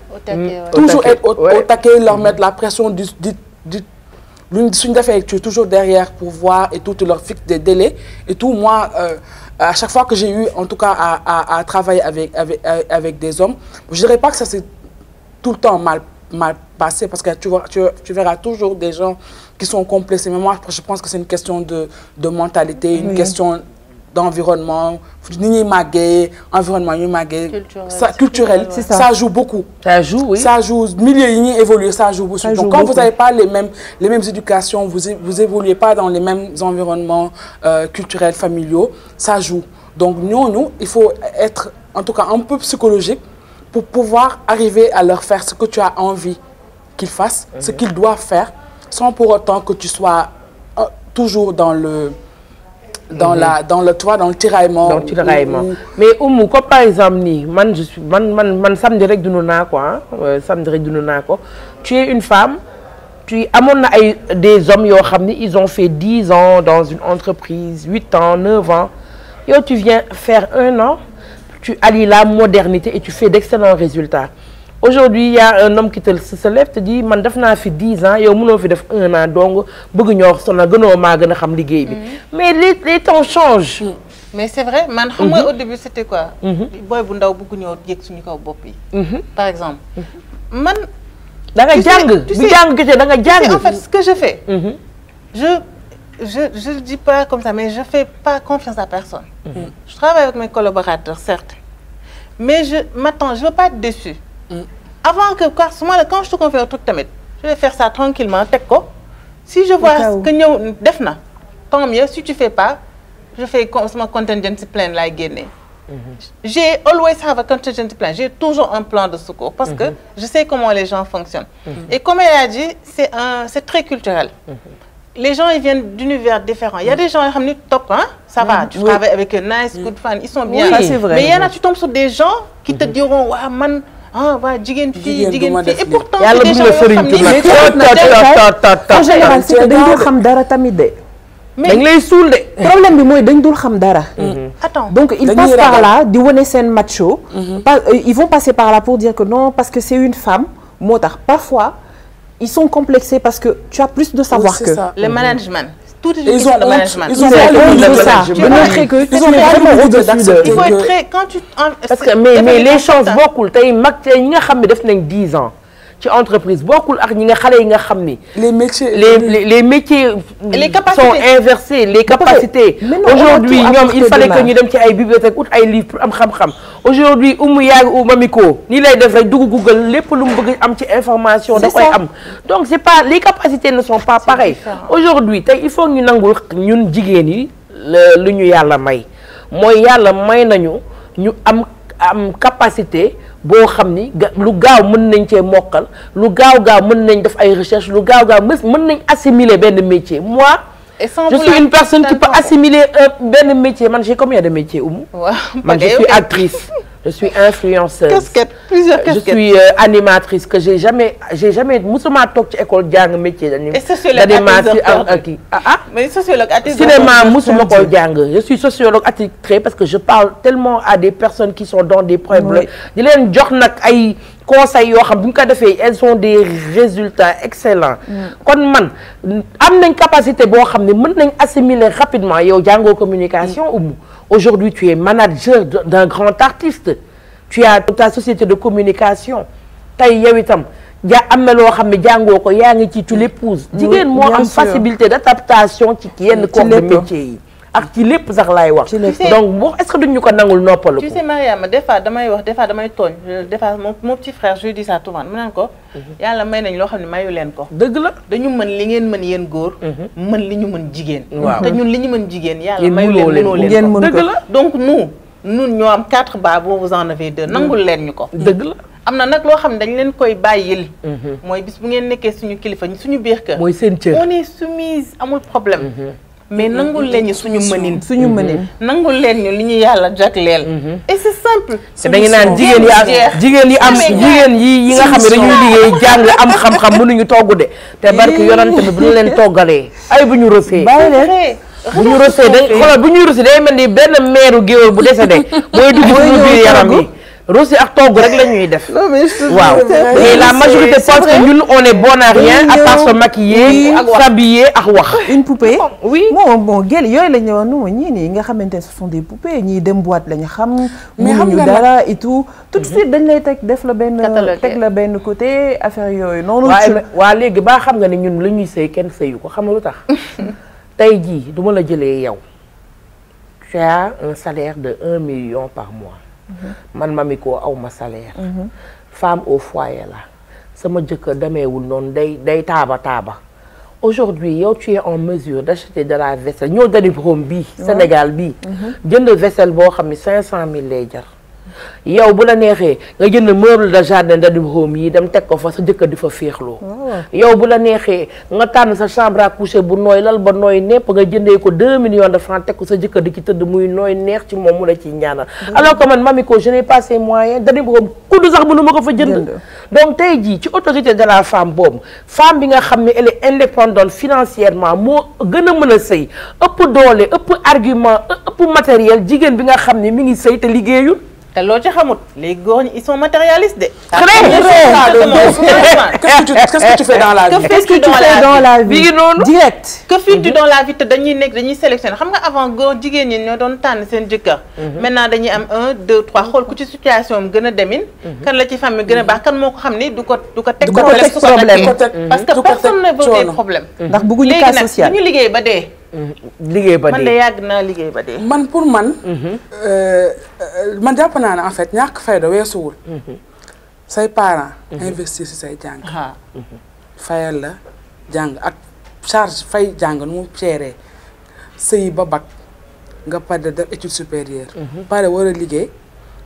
Toujours être au taquet, leur mettre la pression du suñu defee tu es toujours derrière pour voir et tout, tu leur fixes des délais et tout. Moi à chaque fois que j'ai eu en tout cas à travailler avec des hommes, je dirais pas que ça s'est tout le temps mal passé parce que tu verras toujours des gens qui sont complexés. Mais moi je pense que c'est une question de mentalité, une question d'environnement, environnement culturel, ça joue beaucoup. Ça joue, oui. Ça joue, milieu évolue, ça joue beaucoup. Donc quand vous n'avez pas les mêmes éducations, vous évoluez pas dans les mêmes environnements culturels, familiaux, ça joue. Donc nous, il faut être en tout cas un peu psychologique pour pouvoir arriver à leur faire ce que tu as envie qu'ils fassent, ce qu'ils doivent faire, sans pour autant que tu sois toujours dans dans le tiraillement. Dans le tiraillement. Mais Oumou, comme par exemple nii man je suis man samedi rek dund naa ko samedi rek dund naa ko. Tu es une femme. amoon na ay des hommes yoo xam ni ils ont fait 10 ans dans une entreprise 8 ans 9 ans yow tu viens faire 1 an tu allies la modernité et tu fais d'excellents résultats aujourd'hui il y a un homme qui se lève te dit man def naa fi 10 ans yow mënoo fi def 1 an donc bëgg ñoo sonal gënoo maa gën a xam liggéey bi mais les temps changent. mais c'est vrai man xam nga au début c'était quoi. booy bu ndaw bëgg ñoo yëg suñu kaw bopp yi. par exemple man. da nga jàng bu jàng gisee da nga jàng. en fait ce que je fais. je le dis pas comme ça mais je fais pas confiance à personne. Je travaille avec mes collaborateurs certes mais je veux pas être déçue. avant que quand je te confie un truc tamit je vais faire ça tranquillement teg ko. si je vois que ñëw def na tant mieux si tu fais pas je fais sama contingency plan laay génne. J'ai always have a contingency plan. J'ai toujours un plan de secours parce que je sais comment les gens fonctionnent. Et comme elle a dit, c'est très culturel. Les gens ils viennent d'univers différents. Il y a des gens qui sont top, hein, ça va, tu travailles avec un nice, good fan, ils sont bien. Oui, c'est vrai. Mais il y en a, tu tombes sur des gens qui te diront, ouais, man, ah, ouais, jigen fille. Et pourtant, c'est des gens en général, c'est que dañ xam dara tamit de. mais dañ lay suul de. problème bi mooy dañ dul xam dara. Attends. Donc ils passent par là di wane seen macho. Ils vont passer par là pour dire que non parce que c'est une femme moo tax parfois ils sont complexés parce que tu as plus de savoir que. Le management. Tout est une Ils question ont de management. Ils ont honte de ça. Tu montrer que ils ont vraiment honte de il faut être très quand tu. parce que mais les choses bokkul tey mag tey ñi nga xam ne def nañ 10 ans. ci entreprise bokkul ak ñi nga xale yi nga xam ni. les métiers les métiers. les capacités sont inversés les capacités. aujourd'hui ñoom il fallait que ñu dem ci ay bibliothèques ut ay livres pour am xam-xam. aujourd'hui Oumou Yaag ou Mamiko nii lay def rek dugg Google lépp lu mu bëgg am ci information. da koy am donc c'est pas les capacités ne sont pas pareilles. aujourd'hui tey il faut ñu nangul ñun jigéen yi lu ñu yàlla may mooy yàlla may nañu ñu am capacité. boo xam ni lu gaaw mën nañ cee mokkal lu gaaw mën nañ def ay recherche lu gaaw mën nañ assimiler benn métier moi je suis une personne qui peut assimiler benn métier man j'ai combien de métiers Oumou man je suis actrice je suis influenceuse plusieurs casquettes je suis animatrice que j'ai jamais musuma toog ci école jàng métier d'animatrice mais sociologue cinéma musuma ko jàng je suis sociologue attitré parce que je parle tellement à des personnes qui sont dans des problèmes di leen jox nag ay conseils yoo xam bu ñu ko defee elles ont des résultats excellents kon man am nañ capacité boo xam ne mën nañ assimiler rapidement yow jàngoo communication Oumou aujourd'hui tu es manager d'un grand artiste tu as ta société de communication tey yow itam am na loo xam ne jàngoo ko yaa ngi ci tu l'épouses jigéen moo am facilité d'adaptation ci yenn corps de métier yi ak ci lépp sax laay wax donc bon est-ce que duñu ko nangul noppalu tu sais Mariama des fois damay tooñ des fois mon petit frère je lui dis ça souvent mu naan ko yàlla may nañ loo xam ne mayu leen ko dëgg la dañu mën li ngeen mën yéen góor mën li ñu mën jigéen te ñun li ñu mën jigéen yàlla mayu leen mënoo leen ko dëgg la donc nous ñoo am 4 bas vous en avez 2 nangul leen ñu ko dëgg la am na nag loo xam ne dañ leen koy bàyyil mooy bis bu ngeen nekkee suñu kilifa suñu biir kër mooy seen cër on est soumise amul problème mais nangul leen ñu suñu mënin nangul leen ñu li ñu yàlla jagleel et c'est simple te dañu naan jigéen yi nga xam ne dañuy liggéey jàng am xam-xam mënuñu togg de te barke yonante bi bu ñu leen toggalee ay bu ñu rësee bu ñu rësee dañ xoolal bu ñuy rësee day mel ni benn meeru géwél bu décédé mooy dugg suñu biir yaram yi rossi ak togg rek la ñuy def. waaw et la majorité pense que ñun on est bon à rien à part se maquiller s'habiller ak wax. une poupée. oui bon gel yooyu la ñu wax non ñii nii nga xamante ne ce sont des poupées ñii dem boîte la ñu xam. mais xam nga dara et tout. tout de suite dañ lay def la benn côté affaire yooyu noonu. waa léegi ba xam nga ne ñun lu ñuy sëy kenn sëyu ko xam nga lu tax. tey jii du ma la jëlee yow. tu as un salaire de 1 million par mois. man Mamiko aw ma salaire. femme au foyer la sama jëkkër demeewul noonu day taaba. aujourd'hui yow tu es en mesure d'acheter de la vaisselle ñoo Danube Home bii. Sénégal bii. jënd vaisselle boo xam ne 500 000 lay jar. yow bu la neexee nga jënd meuble de jardin Dany Home yi dem teg ko fa sa jëkkër di fa féexloo. yow bu la neexee nga tànn sa chambre à coucher bu nooy lal ba nooy nepp nga jëndee ko 2 millions de francs teg ko sa jëkkër di ci tëdd muy nooy neex ci moom mu la ciy ñaanal. alors que man Mamiko je n'ai pas ces moyens Dany Home kudd sax mënu ma ko fa jënd. donc tey jii ci autorité de la femme boobu femme bi nga xam ne elle est indépendante financièrement moo gën a mën a sëy ëpp doole ëpp argument ëpp matériel jigéen bi nga xam ne mi ngi sëy te liggéeyul. te loo ci xamut les góor ñi ils sont matérialistes de. Qu'est-ce que tu fais dans la vie? Qu'est-ce que tu fais dans la vie? Direct. que fais-tu dans la vie te dañuy nekk dañuy sélectionner xam nga avant góor jigéen ñi ñoo doon tànn seen jëkkër. maintenant dañuy am 1 2 3 xool ku ci situation am gën a demin. kan la ci famille gën a baax kan moo ko xam ni du ko teg problème parce que personne ne veut des problèmes. ndax bëgguñu cas social léegi nag ñu liggéey ba dee. liggéey ba dee man de yàgg naa liggéey ba dee. man pour man. man jàpp naa ne en fait ñàkk fayda weesuwul. say parents. investir ci say jàng. fayal la jàng ak charge fay jàng nu mu seeree sëy ba bac nga pare def étude supérieure. pare war a liggéey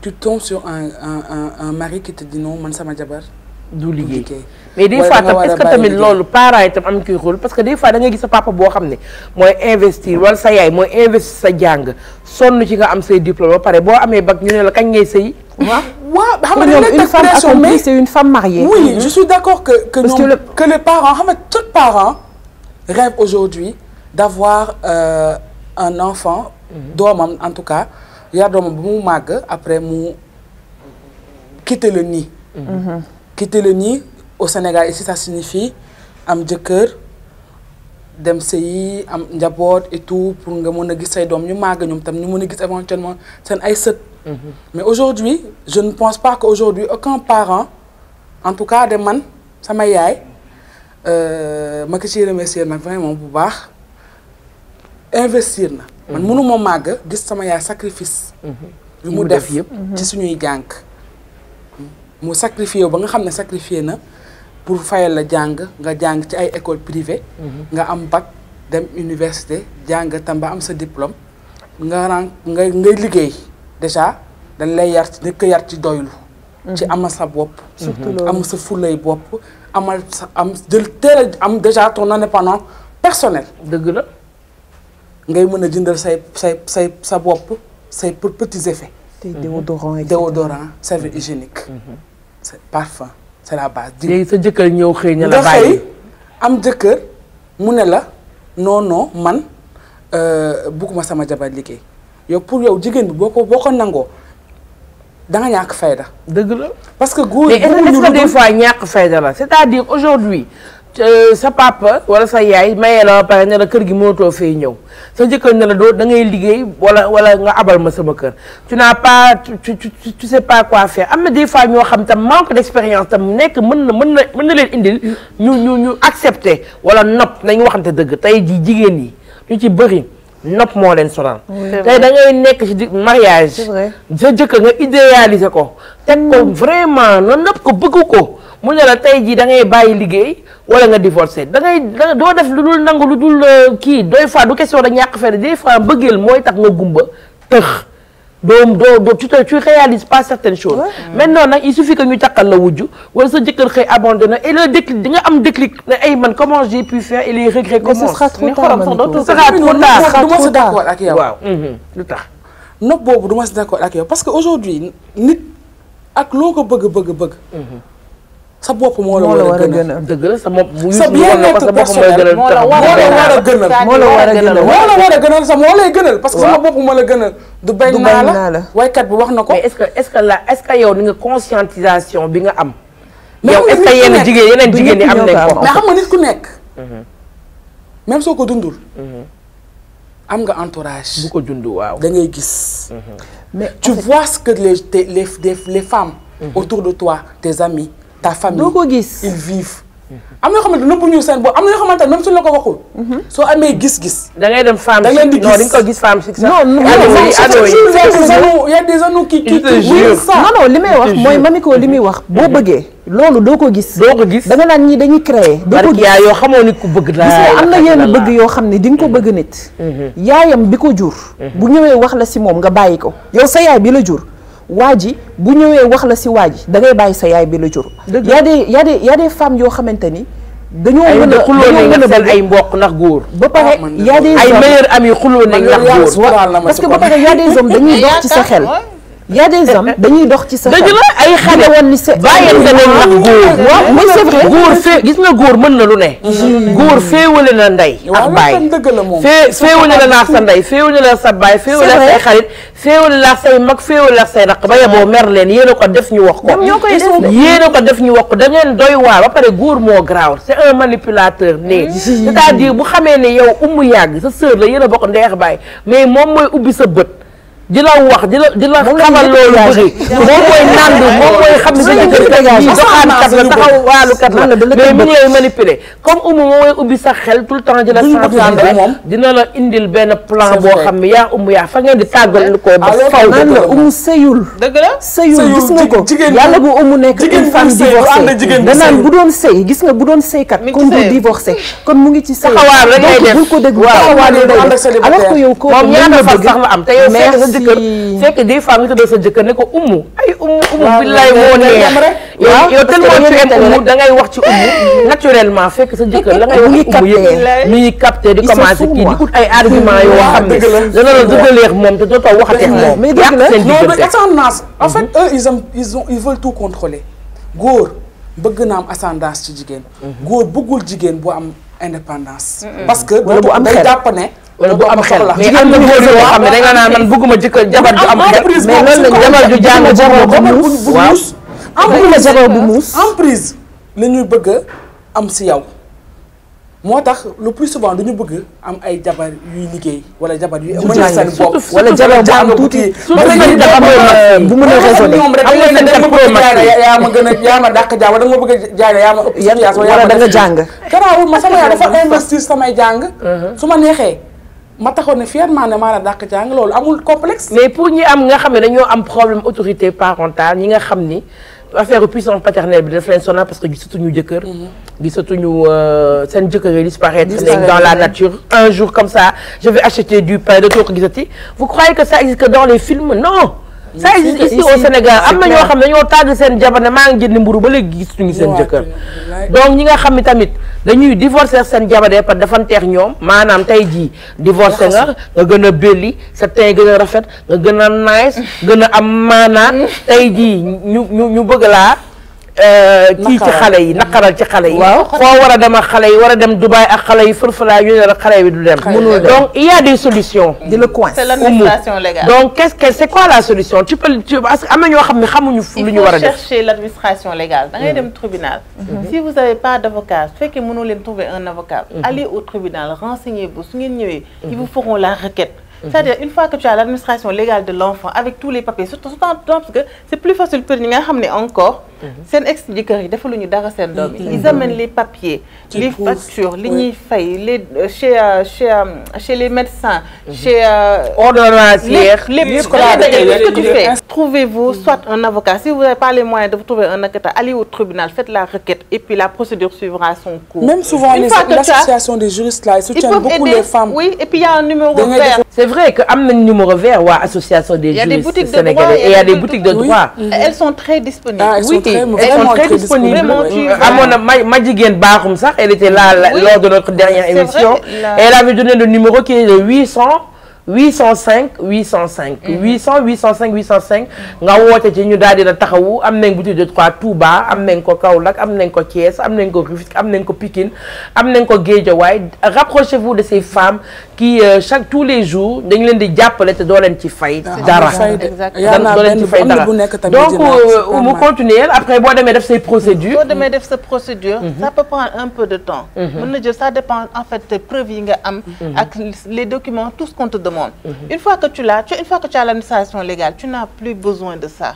tu tombes sur un mari qui te dit non man sama jabar. du liggéey mais des fois tam est-ce que tamit loolu parents yi tam am kuy xool parce que des fois da ngay gis sa papa boo xam ne mooy investir wala sa yaay mooy investir sa jàng sonn ci nga am say diplôme ba pare boo amee bac ñu ne la kañ ngay sëy. waaw xam nga une femme accomplie c'est une femme mariée. Oui, je suis d'accord que les parents xam nga tous parents rêvent aujourd'hui d'avoir un enfant. doomam en tout cas yar doomam ba mu màgg après mu quitter le nid. quitter le nid au Sénégal ici ça signifie am jëkkër dem sëyi am njaboot et tout pour nga mën a gis say doom ñu màgg ñoom tam ñu mën a gis éventuellement seen ay sët. mais aujourd'hui je ne pense pas qu'aujourd'hui aucun parent en tout cas de man sama yaay ma ko ciy remercier nag vraiment bu baax investir na. man mënuma màgg gis sama yaay sacrifice. yu mu def yëpp ci suñuy jàng. mu sacrifié ba nga xam ne sacrifié na pour fayal la jàng nga jàng ci ay école privée nga am bac dem université jàng tam ba am sa diplôme ngay liggéey déjà dañ lay yar ci nekk yar ci doylu ci amal sa bopp am sa fulay bopp amal sa am jël teel a am déjà ton indépendance personnelle dëgg la ngay mën a jëndal sa bopp say pour petits effets déodorant serviette hygiénique c'est parfum c'est la base. léegi sa jëkkër ñëw xëy na la bàyyi nga xëy am jëkkër mu ne la non man bugguma sama jabar liggéey yow pour yow jigéen bi boo ko nangoo da nga ñàkk fayda. dëgg la parce que góor yi est-ce que des fois ñàkk fayda la c'est-à-dire aujourd'hui sa papa wala sa yaay mayee la ba pare ne la kër gi mënatoo fay ñëw sa jëkkër ne la doo da ngay liggéey wala nga abal ma sama kër tu n'as pas tu sais pas quoi faire am na des fois ñoo xam tam manque d'expérience tam nekk mën na leen indil ñu accepter wala nopp nañu waxante dëgg tey ji jigéen yi ñu ci bëri nopp moo leen sonal tey da ngay nekk ci mariage sa jëkkër nga idéaliser ko teg ko vraiment nga nopp ko bëgg ko mu ne la tey jii da ngay bàyyi liggéey wala nga divorcé doo def lu dul nangu lu dul kii des fois du question da ñàkk fayda des fois bëggeel mooy tax nga gumba tëx doo tu réalises pas certaines choses maintenant nag il suffit que ñu takkal la wujju wala sa jëkkër xëy abandonné et le déclic di nga am déclic ne ay man comment j'ai pu faire et les regrets commencent. ce sera trop tard ce sera trop tard du ma si d'accord ak yow waaw lu tax nopp boobu du ma si d'accord ak yow parce que aujourd'hui nit ak loo ko bëgg sa bopp moo la war a gënal dëgg la sa bopp bu sa bien-être personnel moo la war a gënal sa moo lay gënal parce que sama bopp moo la gënal du bañ naa la waykat bi wax na ko mais est-ce que yow ni nga conscientisation bi nga am yow est-ce que yeneen jigéen ñi am nañ ko mais xam nga nit ku nekk même soo ko dundul am nga entourage bu ko dund waaw da ngay gis mais tu vois ce que les femmes autour de toi tes amis ta famille doo ko gis ils vivent am na yoo xamante nëbbu ñu seen bopp am na yoo xamante même suñu la ko waxul soo amee gis-gis da ngay dem femme da ngeen di gis non di nga ko gis femme si non y a des anneaux qui non li may wax mooy Mamiko li muy wax boo bëggee loolu doo ko gis da nga naan ñi dañuy créer doo ko gis yoo xamoo nit ku bëgg la am na yenn bëgg yoo xam ne di nga ko bëgg nit yaayam bi ko jur bu ñëwee wax la si moom nga bàyyi ko yow sa yaay bi la jur waa ji bu ñëwee wax la si waa ji da ngay bàyyi sa yaay bi la jur. y a des femmes yoo xamante ni. dañoo mën a xuloo nañ seen ay mbokk ndax góor. ba pare y a des hommes ay meilleurs amis xuloo nañ ndax góor. parce que ba pare y a des hommes dañuy dox ci sa xel. y a des hommes dañuy dox ci sa xel. dëgg la ay xale woon ni bàyyeen nga leen ndax góor. waaw mais c'est vrai góor fee gis nga góor mën na lu ne. góor féewale na ndey ak baay. féewale na naa sa ndey féewale na sa baay féewale na say xarit féewale la say mag féewale la say raq ba yeboo mer leen yéen a ko def ñu wax ko. ñoo koy def yéen a ko def ñu wax ko da ngeen doy waar ba pare góor moo graaw c'est un manipulateur né. c'est-à-dire bu xamee ne yow umu yàgg sa sœur la yéen a bokk ndeex baay mais moom mooy ubbi sa bët. di la wax di la xamal loolu bëri moom mooy nandu moom mooy xam ne sa jëkkër yi doxaankat la taxaw waalukat la mais mu ngi lay manipuler comme umu moom mooy ubbi sa xel tout le temps di la sensibiliser moom dina la indil benn plan boo xam ne yaa umu yaa fa ngeen di tàggal ko ba faw naan la umu sëyul dëgg la sëyul gis nga ko yàlla bu umu nekk une femme divorcée danaan bu doon sëy gis nga bu doon sëykat kon du divorcé kon mu ngi ci sëy taxawaal rek lay def bul ko dégg taxawaal lay def alors que yow ko moom ñaata fas sax la am te yow fekk des fois nga tëddee sa jëkkër ne ko umu ay umu billaay moo neex yow tellement tu aimes umu da ngay wax ci umu naturellement fekk sa jëkkër la ngay wax umu yëpp mi ngi capté di commencé kii di ut ay argument yoo xam ne dana la dëggaleex moom te dootoo waxateex moom mais dëgg la non ascendance en fait eux ils veulent tout contrôler góor bëgg na am ascendance ci jigéen góor bëggul jigéen bu am indépendance parce que day jàpp ne wala bu am xel mais am na góor yoo xam ne da nga naan man bëgguma jëkkër jabar ju am xel mais loolu lañ jabar ju jàng jabar bu muus waaw bëgguma jabar bu muus emprise la ñuy bëgg a am si yow moo tax le plus souvent duñu bëgg am ay jabar yuy liggéey wala jabar yuy mën a seen bopp wala jabar bu am tuuti bu mën a raisonner ñoom rek dama bëgg jaay yaa ma gën a yaa ma dàq jaay wala dama bëgg a jaay yaa ma ëpp wala da nga jàng garaawul ma sama yaay dafa investir samay jàng su ma neexee ma taxoon ne fièrement ne maa la dàq jàng loolu amul complexe. mais pour ñi am nga xam ne dañoo am problème autorité parentale ñi nga xam ni affaire puissance paternelle bi daf leen sonal parce que gisatuñu jëkkër. gisatuñu seen jëkkër yi disparaître dans la nature un jour comme ça je vais acheter du pain de ko gisati vous croyez que ça existe que dans les films non. ça existe ici au Sénégal am na ñoo xam ne dañoo tàgg seen jabar ne maa ngi jënd mburu ba léegi gisuñu seen jëkkër donc ñi nga xam ne tamit dañuy divorcer seen jabar de parce que dafanteex ñoom maanaam tey jii divorcé nga gën a belli sa teint gën a rafet nga gën a nice gën a am maanaa tey jii ñu bëgg laa kii ci xale yi naqaral ci xale yi foo war a dem ak xale yi war a dem Dubaï ak xale yi fërfalaa yu ne rek xale yi du dem donc il y a des solutions di le coin c'est l'administration légale donc c'est quoi la solution tu parce que am na ñoo xam ne xamuñu lu ñu war a def il faut chercher l'administration légale da ngay dem tribunal si vous avez pas d'avocat su fekkee mënoo leen trouver un avocat allez au tribunal renseignez-vous su ngeen ñëwee ils vous feront la requête. C'est-à-dire une fois que tu as l'administration légale de l'enfant avec tous les papiers surtout parce que c'est plus facile pour ñi nga xam ne encore seen ex jëkkër yi defaluñu dara seen doom yi ils amènent les papiers les factures li ñuy fay les chez les médecins chez ordonnancière ce que tu fais trouvez-vous soit un avocat si vous n'avez pas les moyens de vous trouver un avocat allez au tribunal faites la requête et puis la procédure suivra son cours. Même souvent l'association des juristes là ils soutiennent beaucoup les femmes. Oui et puis il y a un numéro vert. C'est vrai que am nañ numéro vert waa association des juristes sénégalais et il y a des boutiques de droit. Elles sont très disponibles. Oui, elles sont très disponibles. amoon na ma jigéen baaxum sax elle était là lors de notre dernière émission et elle avait donné le numéro qui est de 805 nga woote ci ñu daal di la taxawu am nañ boutique de droit Touba am nañ ko Kaolack am nañ ko Thiès am nañ ko Rufisque am nañ ko Pikine am nañ ko Guédiawaye rapprochez-vous de ces femmes qui tous les jours dañ leen di jàppale te doo leen ci fay dara doo leen ci fay dara donc mu continuer après boo demee def say procédures ça peut prendre un peu de temps mën na jël ça dépend en fait des preuves yi nga am ak les documents tout ce qu'on te demande une fois que tu as l'administration légale tu n'as plus besoin de ça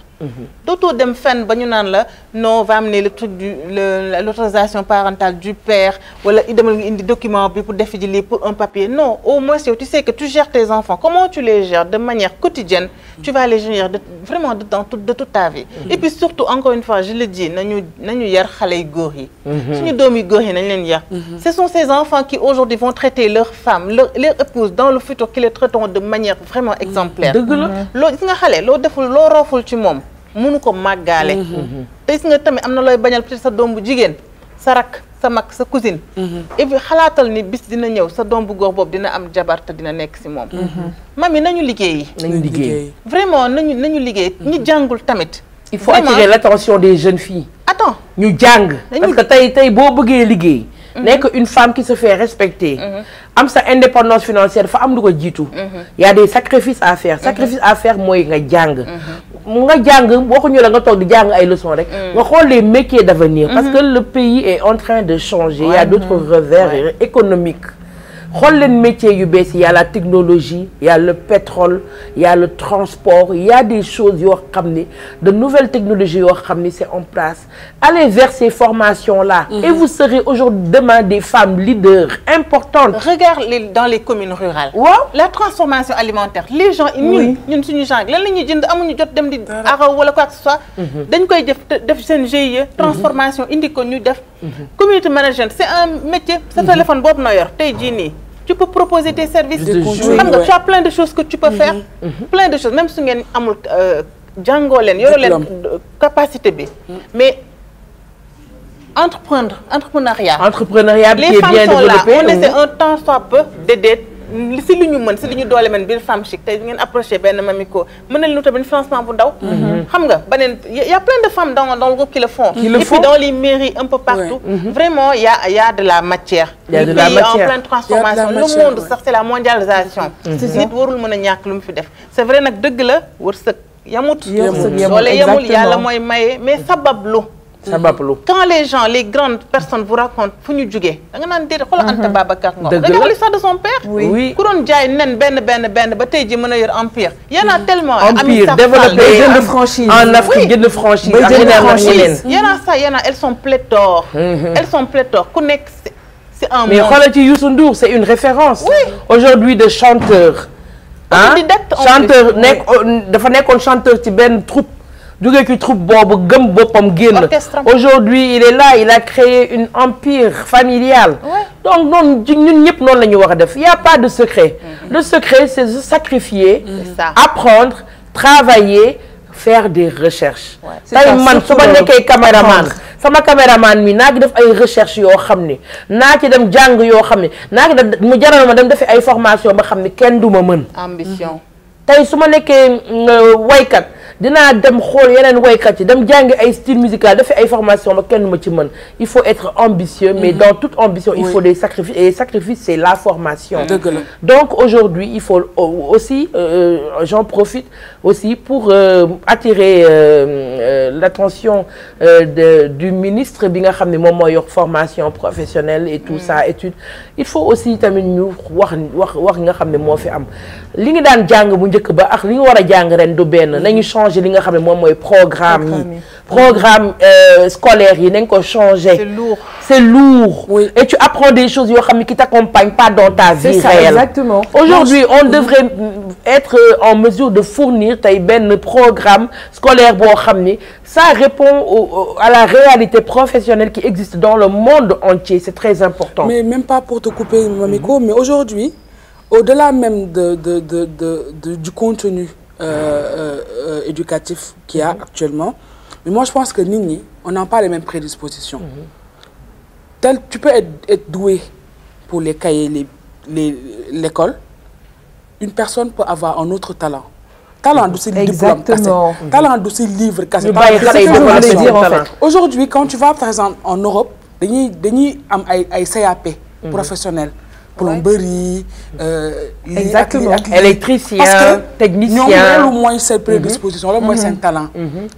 dootoo dem fenn ba ñu naan la non va amener le truc l'autorisation parentale du père wala demal nga indi document bi pour def ji lii pour un papier non au moins yow tu sais que tu gères tes enfants comment tu les gères de manière quotidienne tu vas les gérer vraiment de toute ta vie et puis surtout encore une fois je le dis nañu yar xale yu góor yi suñu doom yu góor yi nañ leen yar ce sont ces enfants qui aujourd'hui vont traiter leurs femmes leur épouses dans le futur qui les traiteront de manière vraiment exemplaire dëgg la loo gis nga xale loo deful loo rooful ci moom mënu ko màggaale te gis nga tamit am na looy bañal peut-être sa doom bu jigéen sa rak sa mag sa cousine et puis xalaatal ni bis dina ñëw sa doom bu góor boobu dina am jabar te dina nekk si moom mami nañu liggéey vraiment nañu liggéey ñi jàngul tamit il faut attirer l'attention des jeunes filles ñu jàng parce que tey boo bëggee liggéey nekk une femme qui se fait respecter am sa indépendance financière dafa am lu ko jiitu y a des sacrifices à faire mooy nga jàng waxuñu la nga toog di jàng ay leçons rek nga xool les métiers d'avenir parce que le pays est en train de changer il y a d'autres revers économiques xool leen métiers yu bees il y a la technologie il y a le pétrole il y a le transport il y a des choses yoo xam ni de nouvelles technologies yoo xam ni c'est en place allez vers ces formations là et vous serez aujourd'hui demain des femmes leaders importantes. Regarde dans les communes rurales la transformation alimentaire les gens ñun suñu genre lan la ñuy jënd amuñu jot dem di araw wala quoi que ce soit dañ koy def seen GIE transformation indi ko ñu def community management c'est un métier sa téléphone boobu na yor tey jii nii tu peux proposer tes services xam nga tu as plein de choses que tu peux faire plein de choses même su ngeen amul jàngoo leen yoroo leen capacité bi mais entrepreneuriat qui est bien développé on essaie un temps soit peu d'aider si lu ñu mën si lu ñu doole mën biir Femme Chic tey ngeen approché benn mamiko mën nañu lu tamit financement bu ndaw xam nga beneen y a plein de femmes dans le groupe qui le font et puis dans les mairies un peu partout vraiment y a de la matière le pays en pleine transformation le monde sax c'est la mondialisation nit warul mën a ñàkk lu mu fi def c'est vrai nag dëgg la wërsëg yamut doole yamul yàlla mooy maye mais sabablu quand les gens les grandes personnes vous racontent fu ñu jugee da nga naan déedéet xoolal Anta Babacar Ngom regarde l'histoire de son père ku doon jaay nen benn ba tey ji mën a yor empire y en a tellement empire développé en Afrique jënd franchise y en a elles sont pléthores ku nekk c'est un monde mais xoolal ci Youssou Ndour c'est une référence aujourd'hui de chanteur chanteur dafa nekkoon chanteur ci benn troupe jógee ci troupe boobu gëm boppam génn aujourd'hui il est là il a créé une empire familial donc noonu ñun ñëpp noonu la ñu war a def il y a pas de secret le secret c'est de se sacrifier apprendre travailler faire des recherches tey man su ma nekkee caméraman sama caméraman mi naa ci def ay recherches yoo xam ne naa ci dem jàng yoo xam ne naa ci def mu jaral ma dem defi ay formation ba xam ne kenn du ma mën ambition tey su ma nekkee waykat dinaa dem xool yeneen waykat yi dem jàngi ay style musical dafa ay formation ba kenn ma ci mën il faut être ambitieux mais dans toute ambition il faut des sacrifices et les sacrifices c'est la formation donc aujourd'hui il faut aussi j'en profite aussi pour attirer l'attention du ministre bi nga xam ne moom mooy yor formation professionnelle et tout ça étude il faut aussi tamit ñu wax nga xam ne moo fi am li nga daan jàng bu njëkk ba ak li nga war a jàng ren du benn nañu changer li nga xam ne moom mooy programme scolaire yi nañ ko changer c'est lourd et tu apprends des choses yoo xam ne qui t'accompagnent pas dans ta vie réelle exactement aujourd'hui on devrait être en mesure de fournir tey benn programme scolaire boo xam ni ça répond à la réalité professionnelle qui existe dans le monde entier c'est très important mais même pas pour te couper Mamiko mais aujourd'hui au-delà même du contenu éducatif qu'il y a actuellement mais moi je pense que nit ñi on n'a pas les mêmes prédispositions tu peux être doué pour les cahiers l'école une personne peut avoir un autre talent du si diplôme cassé talent du si livre cassé aujourd'hui quand tu vas par exemple en Europe dañuy am ay CAP professionnels plomberie exactement électricien technicien ñoom loolu mooy seen prédisposition loolu mooy seen talent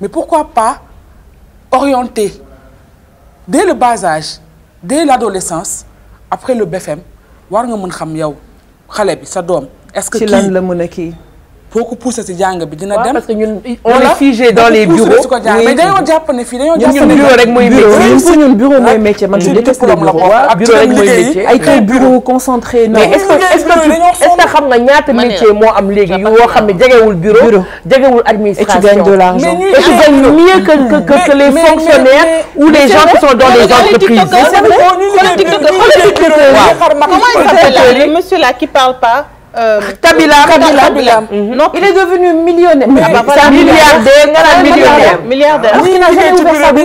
mais pourquoi pas orienter dès le bas âge dès l'adolescence après le BFM war nga mën xam yow xale bi sa doom est-ce que ci lan la mën a kii boo ko poussé si jàng bi dina dem. parce que ñun on est figé dans les bureaux. mais dañoo jàpp ne fii dañoo jàpp ne bureau rek mooy métier. ñun bureau mooy métier man je déteste le bureau. bureau rek mooy métier. ay kay bureau concentré. mais est-ce que xam nga ñaata métier moo am léegi yoo xam ne jegewul bureau. jegewul administration. et tu gagnes de l'argent. et tu gagnes mieux que les fonctionnaires ou les gens qui sont dans les entreprises. Monsieur là qui parle pas. Kabila. Non, il est devenu millionnaire. Milliardaire. Parce qu'il n'a jamais ouvert sa bouche.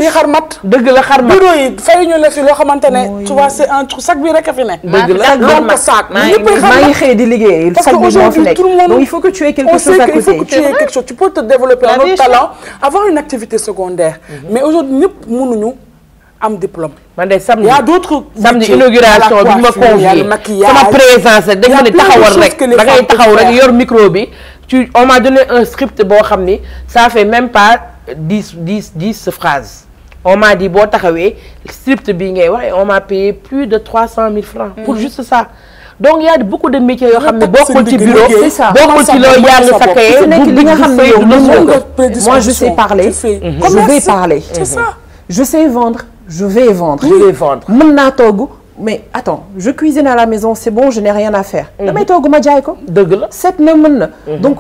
Dëgg la xarmat. Bureau yi fay ñu la fi loo xamante ne tu vois c'est un trou sac bi rek a fi ne. Dëgg la donc sac. maa ngi xëy di liggéey. Parce qu'aujourd'hui tout le monde. Donc il faut que tu aies quelque chose à côté. Il faut que tu aies quelque chose. Tu peux te développer un autre talent, avoir une activité secondaire. Mais aujourd'hui ñëpp mënuñu am diplôme. man de samedi y a d'autres samedi inauguration bi ma convié sama présence rek dañ ma ne taxawal rek da ngay taxaw rek yor micro bi on m'a donné un script boo xam ni ça fait même pas 10 phrases on m'a dit boo taxawee script bi ngay wax et on m'a payé plus de 300 000 francs pour juste ça. Donc il y a beaucoup de métiers yoo xam ne bokkul ci bureau bokkul ci loo jàng sa kaye li nga xam ne yow moi je sais parler je vais parler c'est ça je sais vendre je vais vendre. mën naa togg mais attends je cuisine à la maison c'est bon je n'ai rien à faire. damay togg ma jaay ko. dëgg la set na mën na. donc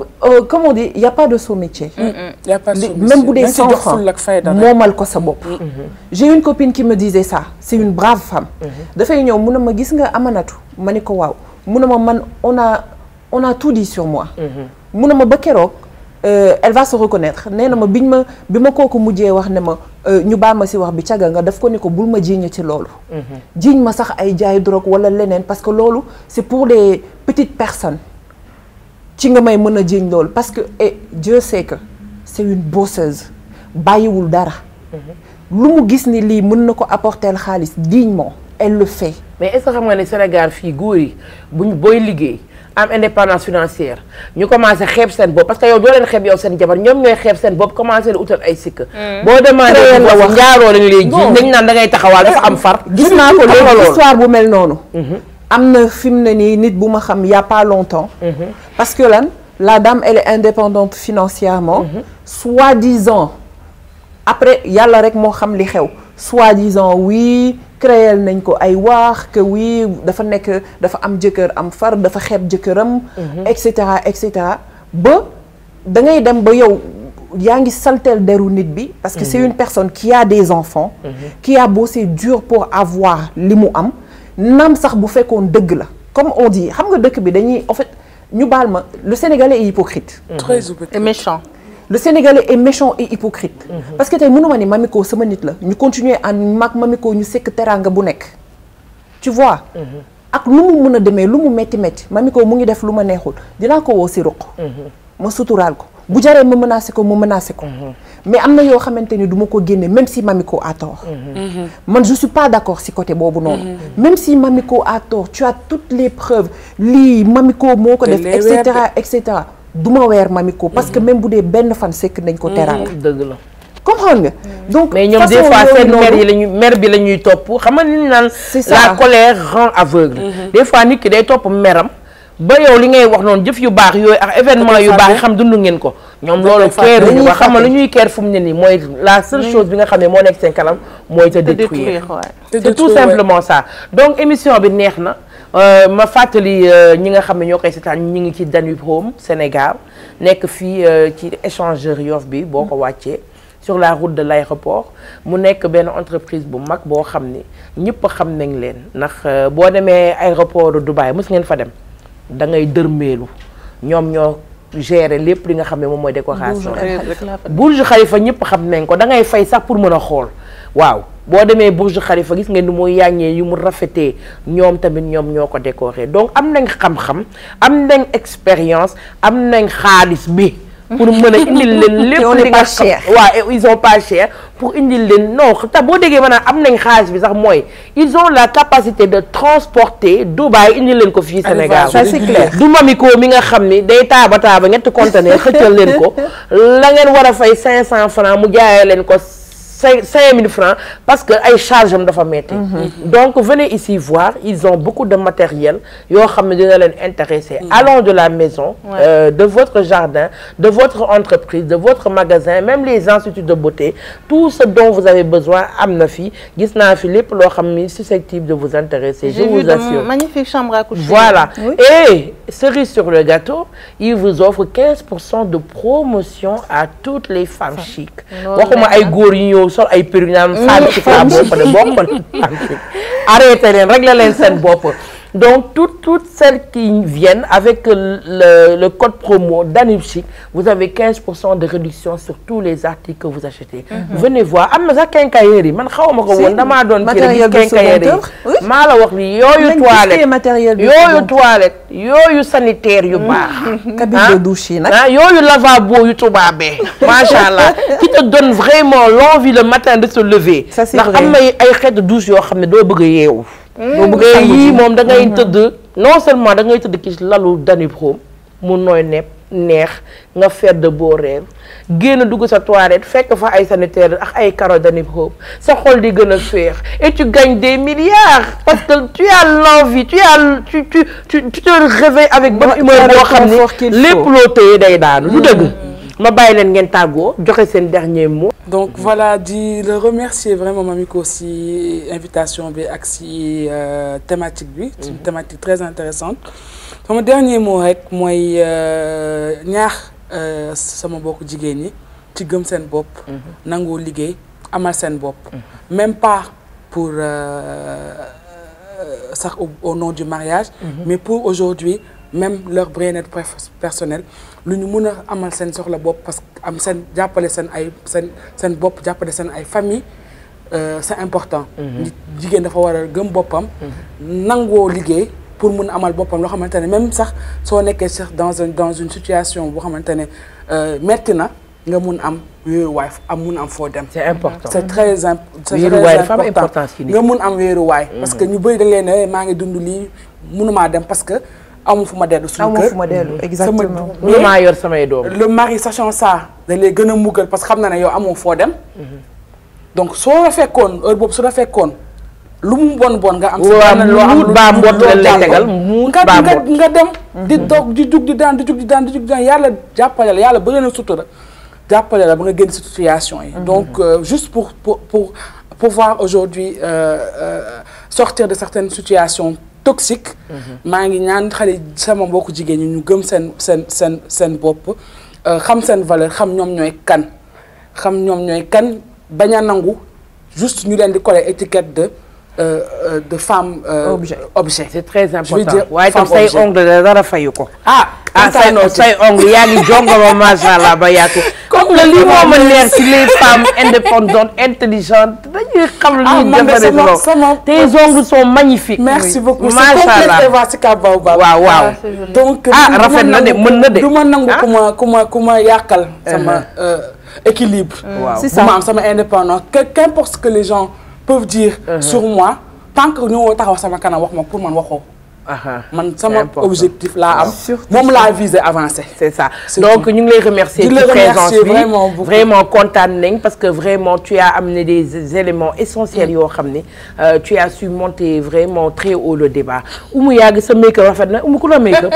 comme on dit il y a pas de sous-métier. y a pas de sous-métier même bu dee 100 francs moomal ko sa bopp. j'ai une copine qui me disait ça c'est une brave femme. dafay ñëw mun na ma gis nga Amanatu ma ni ko waaw mun na ma man on a tout dit sur moi. mun na ma ba keroog. Elle va se reconnaître nee na ma bi ma kooku mujjee wax ne ma ñu baal ma si wax bi caga nga daf ko ni ko bul ma jiiñ ci loolu. jiiñ ma sax ay jaay drogue wala leneen parce que loolu c'est pour les petites personnes ci nga may mën a jiiñ loolu parce que Dieu sait que c'est une bosseuse bàyyiwul dara. lu mu gis ni lii mën na ko apporter xaalis dignement elle le fait. mais est-ce que xam nga ne Sénégal fii góor yi booy liggéey. am indépendance financière ñu commencé xeeb seen bopp parce que yow doo leen xeeb yow seen jabar ñoom ñooy xeeb seen bopp commencé la utal ay sikk boo demandé la wax njaaroo lañ lay ji dañ naan da ngay taxawaal dafa am far gis naa ko léegi histoire bu mel noonu am na fi mu ne nii nit bu ma xam y a pas longtemps parce que lan la dame elle est indépendante financièrement soi-disant après yàlla rek moo xam li xew soi-disant oui créer nañ ko ay wax que oui dafa am jëkkër am far dafa xeeb jëkkëram et cetera ba da ngay dem ba yow yaa ngi salteel deru nit bi parce que c'est une personne qui a des enfants qui a bossé dur pour avoir li mu am naam sax bu fekkoon dëgg la comme on dit xam nga dëkk bi dañuy en fait ñu baal ma le Sénégalais est hypocrite très et méchant. Le Sénégalais est méchant et hypocrite. Parce que tey mënuma ni Mamiko sama nit la ñu continuer à mag Mamiko ñu sekk teraanga bu nekk. tu vois. ak lu mu mën a demee lu mu metti Mamiko mu ngi def lu ma neexul dinaa ko woo si ruq. ma suturaal ko bu jaree ma menacé ko mais am na yoo xamante ni du ma ko génne même si Mamiko a tort. man je suis pas d'accord si côté boobu noonu. même si Mamiko a tort tu as toutes les preuves lii Mamiko moo ko def et cetera. duma weer Mamiko parce que même bu dee benn fan sekk nañ ko teraanga. dëgg la comprendre nga. donc mais ñoom des fois seen mer bi la ñuy topp xam nga ni ñu naan. la colère rend aveugle. des fois nit ki day topp meram ba yow li ngay wax noonu jëf yu baax yooyu ak événement yu baax yi xam dund ngeen ko. ñoom loolu keer ñu ko xam nga lu ñuy keer fu mu ne nii mooy la seule chose bi nga xam ne moo nekk seen kanam mooy te détruire. c'est tout simplement ça donc émission bi neex na. ma fàttali ñi nga xam ne ñoo koy seetaan ñi ngi ci Danube Home Sénégal nekk fii ci échangeur Yoff bi boo ko wàccee sur la route de l'aéroport mu nekk benn entreprise bu mag boo xam ni ñëpp xam nañ leen ndax boo demee aéroport de Dubaï mës ngeen fa dem da ngay dërmeelu ñoom ñoo gérer lépp li nga xam ne moom mooy décoration Burj Khalifa ñëpp xam nañ ko da ngay fay sax pour mën a xool waaw boo demee Burj Khalifa gis ngeen ni muy yàññee yu mu rafetee ñoom tamit ñoom ñoo ko décoré donc am nañ xam-xam am nañ expérience am nañ xaalis bi pour mën a indil leen lépp li nga xam waaw ils ont pas cher pour indil leen non te boo déggee maanaam am nañ xaalis bi sax mooy ils ont la capacité de transporter Dubaï indil leen ko fii Sénégal ça c'est clair du Mamiko mi nga xam ni day taaba ñetti conteneur xëccal leen ko la ngeen war a fay 500 francs mu jaayee leen ko 5 000 francs parce que ay charge am dafa metti. Donc venez ici voir, ils ont beaucoup de matériel yoo xam ne dina leen intéresser. Allons de la maison, de votre jardin, de votre entreprise, de votre magasin, même les instituts de beauté, tout ce dont vous avez besoin am na fi. Gis naa fi lépp loo xam ni susceptible de vous intéresser. Je vous assure. J'ai vu de magnifique chambre à coucher. Voilà. Oui. Et cerise sur le gâteau, ils vous offrent 15% de promotion à toutes les femmes chic. Waxuma ay góor yi ñëw sol ay perruque naan femme chic la bopp de bopp femme chic. Arrêtez leen, régler leen seen bopp. Donc toutes celles qui viennent avec le code promo Danube Chic, vous avez 15% de réduction sur tous les articles que vous achetez. Venez voir. Am na sax quincaillerie man xawma ko woon damaa doon matériel de quincaillerie. maa la wax li yooyu toilette yooyu sanitaire yu baax. cabine de douche yi nag. yooyu lavabo yu tubaabee. Macha Allah qui te donne vraiment l'envie le matin de se lever. Ça c'est vrai. Ndax am na ay xeetu douche yoo xam ne doo bëgg a yeewu. yii moom da ngay tëdd non seulement da ngay tëdd ci lalu Danube Home mu nooy neex nga fedd boo rêve génn dugg sa toilette fekk fa ay sanitaire ak ay carreaux Danube Home sa xol di gën a féex et tu gagnes des milliards parce que tu as l'envie tu te réveilles avec bonne humeur boo xam ne lépp loo téye day daanu du dëgg ma bàyyi leen ngeen tàggoo joxe seen dernier mot. Donc voilà, di le remercier vraiment Mamiko si invitation bi ak si thématique bi. C'est une thématique très intéressante. Sama dernier mot rek mooy ñaax sama mbokku jigéen ñi ci gëm seen bopp. nangoo liggéey amal seen bopp. Même pas pour sax au nom du mariage. Mais pour aujourd'hui même leur bien-être personnel. lu ñu mën a amal seen soxla bopp parce que am seen jàppale seen bopp jàppale seen ay famille c'est important. jigéen dafa war a gëm boppam. nangoo liggéey pour mun a amal boppam loo xamante ne même sax soo nekkee sax dans une situation boo xamante ne metti na nga mun am wéeruwaay mun am foo dem. C'est important. C'est très important nga mun am wéeruwaay. parce que ñu bëri dañ leen ne maa ngi dund lii mënumaa dem parce que. amu fu ma dellu suñu kër exactement. maa yor samay doom. le mari sachant ça da lay gën a muggal parce que xam na ne yow amoo foo dem. donc soo la fekkoon heure boobu su la fekkoon lu mu bon nga am. loo am lu baa mbot la lay tegal mu baa mbot nga dem. di doog di jug di daan yàlla jàppale la yàlla bëgg na sutura jàppale la ba nga génn situation yi. donc juste pour pouvoir aujourd'hui sortir de certaines situations toxique. maa ngi ñaan xale sama mbokku jigéen ñi ñu gëm seen bopp xam seen valeur xam ñoom ñooy kan bañ a nangu juste ñu leen di coller étiquette de femme objet. C'est très important. Je veux dire waaye tam say ongle dara fayu ko. say ongle yaa ngi jongoma macha Allah ba yaatu. comme que lii moo ma leer ci les femmes indépendantes intelligentes dañuy xam lu ñuy defaree tes ongles sont magnifiques. merci beaucoup macha Allah waaw. donc rafet na de mën na de. du ma nangu ku ma yàqal sama équilibre. c'est ça ma am sama indépendance qu'importe ce que les gens peuvent dire sur moi tant que ñoo taxaw sama kanam wax ma pour man waxoo. man sama objectif laa am moom laa viser avancer. c'est ça donc ñu ngi lay remercier ci présence bi vraiment kontaan nañ parce que vraiment tu as amené des éléments essentiels yoo xam ni tu as su monter vraiment très haut le débat. Oumou yàgg sa make-up rafet na Oumou ku la make-up.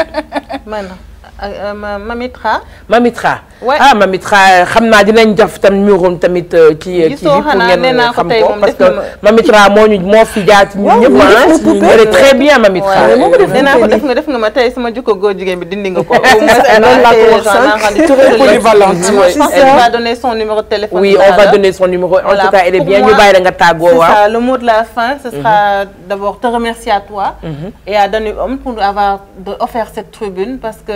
Mamitra. Mamitra xam naa dinañ def tam numéro tamit ci bi pour ngeen xam ko parce que Mamitra moo fi jaar ci ñun ñëpp elle est très bien Mamitra. nee naa ko def nga ma tey sama jikko góor jigéen bi dindi nga ko. Elle va donner son numéro de téléphone. Oui, on va donner son numéro. En tout cas, elle est bien. Ñu bàyyi la nga tàggoo waaw. C'est ça, le mot de la fin, ce sera d'abord te remercier à toi et à Danube Home pour avoir offert cette tribune parce que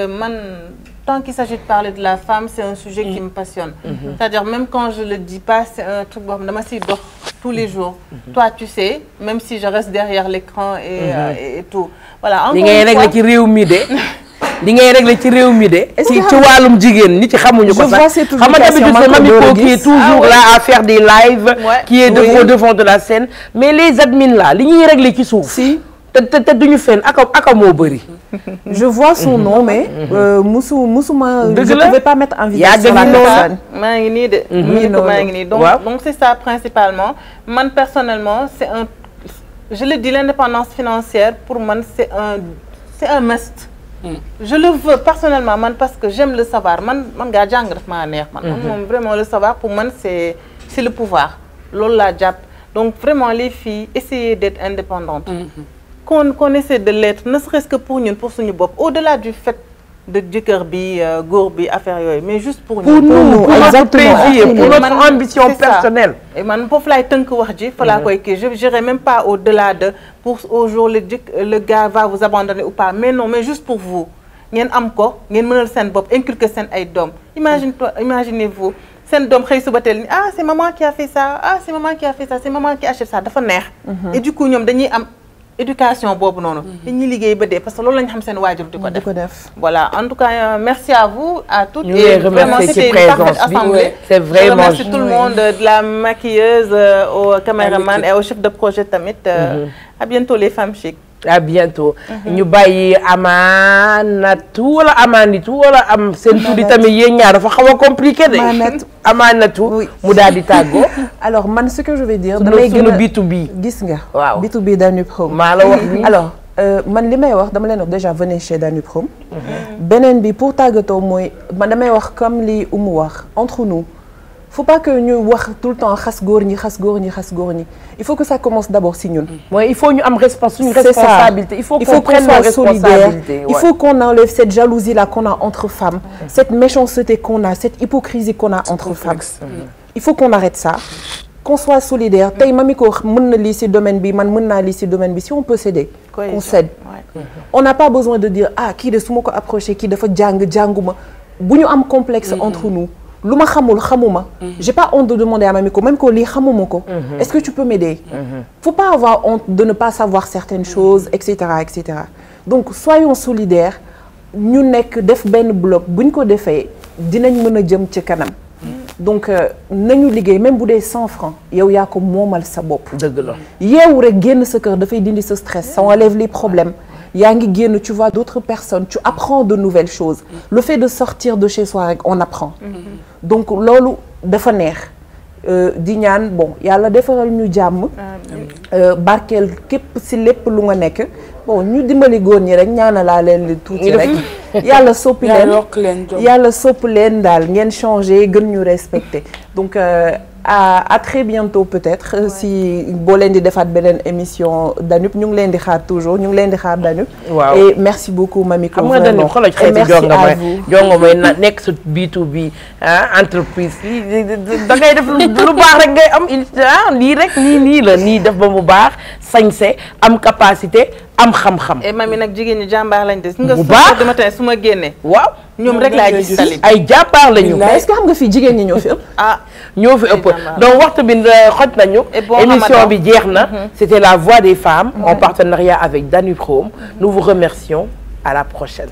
tant qu'il s'agit de parler de la femme, c'est un sujet qui me passionne. C'est-à-dire, même quand je le dis pas, c'est un truc tous les jours. Toi, tu sais, même si je reste derrière l'écran et tout. Voilà, encore une fois... li ngay régler ci réew mi de ci wàllum jigéen nit ci xamuñu ko sax xam nga tamit c'est Mamiko qui est toujours là à faire des lives qui est au devant de la scène mais les admins là li ñuy régler ci suuf te duñu fenn aka moo bëri je vois son nom mais musuma je ne pouvais pas mettre en visage sur la personne. maa ngi nii de. maa ngi nii donc c'est ça principalement man personnellement c'est un je le dis l'indépendance financière pour moi c'est un must. Je le veux personnellement man parce que j'aime le savoir man ngaa jàng daf maa neex man vraiment le savoir pour moi c'est le pouvoir loolu laa jàpp donc vraiment les filles essayez d'être indépendantes qu'on essaie de l'être ne serait-ce que pour ñun pour suñu bopp au-delà du fait de jëkkër bi góor bi affaire yooyu mais juste pour nous pour notre plaisir pour notre ambition personnelle et man foofu laay tënk wax ji fa laa koy kii je n'irai même pas au-delà de pour au jour le gars va vous abandonner ou pas mais non mais juste pour vous ngeen am ko ngeen mënal seen bopp inculquer seen ay doom imaginez-vous seen doom xëy suba teel ni ah c'est maman qui a fait ça ah c'est maman qui a fait ça c'est maman qui achète ça dafa neex et du coup ñoom dañuy am éducation boobu noonu dañuy liggéey ba dee parce que loolu lañu xam seen waajur di ko def voilà en tout cas merci à vous à toutes et vraiment c'était une parfaite assemblée c'est vraiment je remercie tout le monde de la maquilleuse au caméraman et au chef de projet tamit à bientôt les femmes chic à bientôt ñu bàyyi Amanatu wala Amanitu wala am seen tuddi tamit yéen ñaar dafa xaw a compliqué de Amanatu mu daal di tàggoo alors man ce que je vais dire damay gën a B2B gis nga waaw B2B Danube Home maa la wax ni alors man li may wax dama leen wax déjà venez chez Danube Home beneen bi pour tàggatoo mooy man damay wax comme li Oumou wax entre nous faut pas que ñu wax tout le temps xas góor ñi il faut que ça commence d'abord si ñun. mooy il faut ñu am responsabilité. il faut qu'on prenne nos responsabilités. Il faut qu'on enlève cette jalousie là qu'on a entre femmes, cette méchanceté qu'on a, cette hypocrisie qu'on a entre femmes. Il faut qu'on arrête ça, qu'on soit solidaire. Tey mami ko mën na lii ci domaine bi man mën naa lii ci domaine bi si on peut s'aider. On s'aide. On n'a pas besoin de dire ah kii de su ma ko approché kii dafa jànguma bu ñu am complexe entre nous. lu ma xamul xamuma j'ai pas honte de demander à Mamiko même que lii xamuma ko est-ce que tu peux m'aider faut pas avoir honte de ne pas savoir certaines choses etc. donc soyons solidaires ñu nekk def benn bloc buñ ko defee dinañ mën a jëm ci kanam donc nañu liggéey même bu dee 100 francs yow yaa ko moomal sa bopp dëgg la yeewu rek génn sa kër dafay dindi sa stress ça enlève les problèmes yaa ngi génn tu vois d'autres personnes tu apprends de nouvelles choses le fait de sortir de chez soi rek on apprend donc loolu dafa neex di ñaan bon yàlla defaral ñu jàmm barkeel képp ci lépp lu nga nekk bon ñu dimbali góor ñi rek ñaanalaa leen li tuuti rek yàlla soppi leen daal ngeen changer gën ñu respecter donc à très bientôt peut-être si boo leen di defaat beneen émission Danube ñu ngi leen di xaar toujours ñu ngi leen di xaar Danube et merci beaucoup Mamiko xam nga Danube xoolal xeeti jonga may nekk sa B2B entreprise da ngay def lu baax rek ngay am lii rek nii la nii def ba mu baax sañse am capacité am xam-xam et mami nag jigéen ñi jàmbaar lañ des bu baax dama tey su ma génnee waaw ñoom rek laa gis tali ay jàmbaar lañu est-ce que xam nga fii jigéen ñi ñoo fi ëpp ñoo fi ëpp donc waxtu bi xoj nañu émission bi jeex na c'était la voix des femmes en partenariat avec Danube Home nous vous remercions à la prochaine.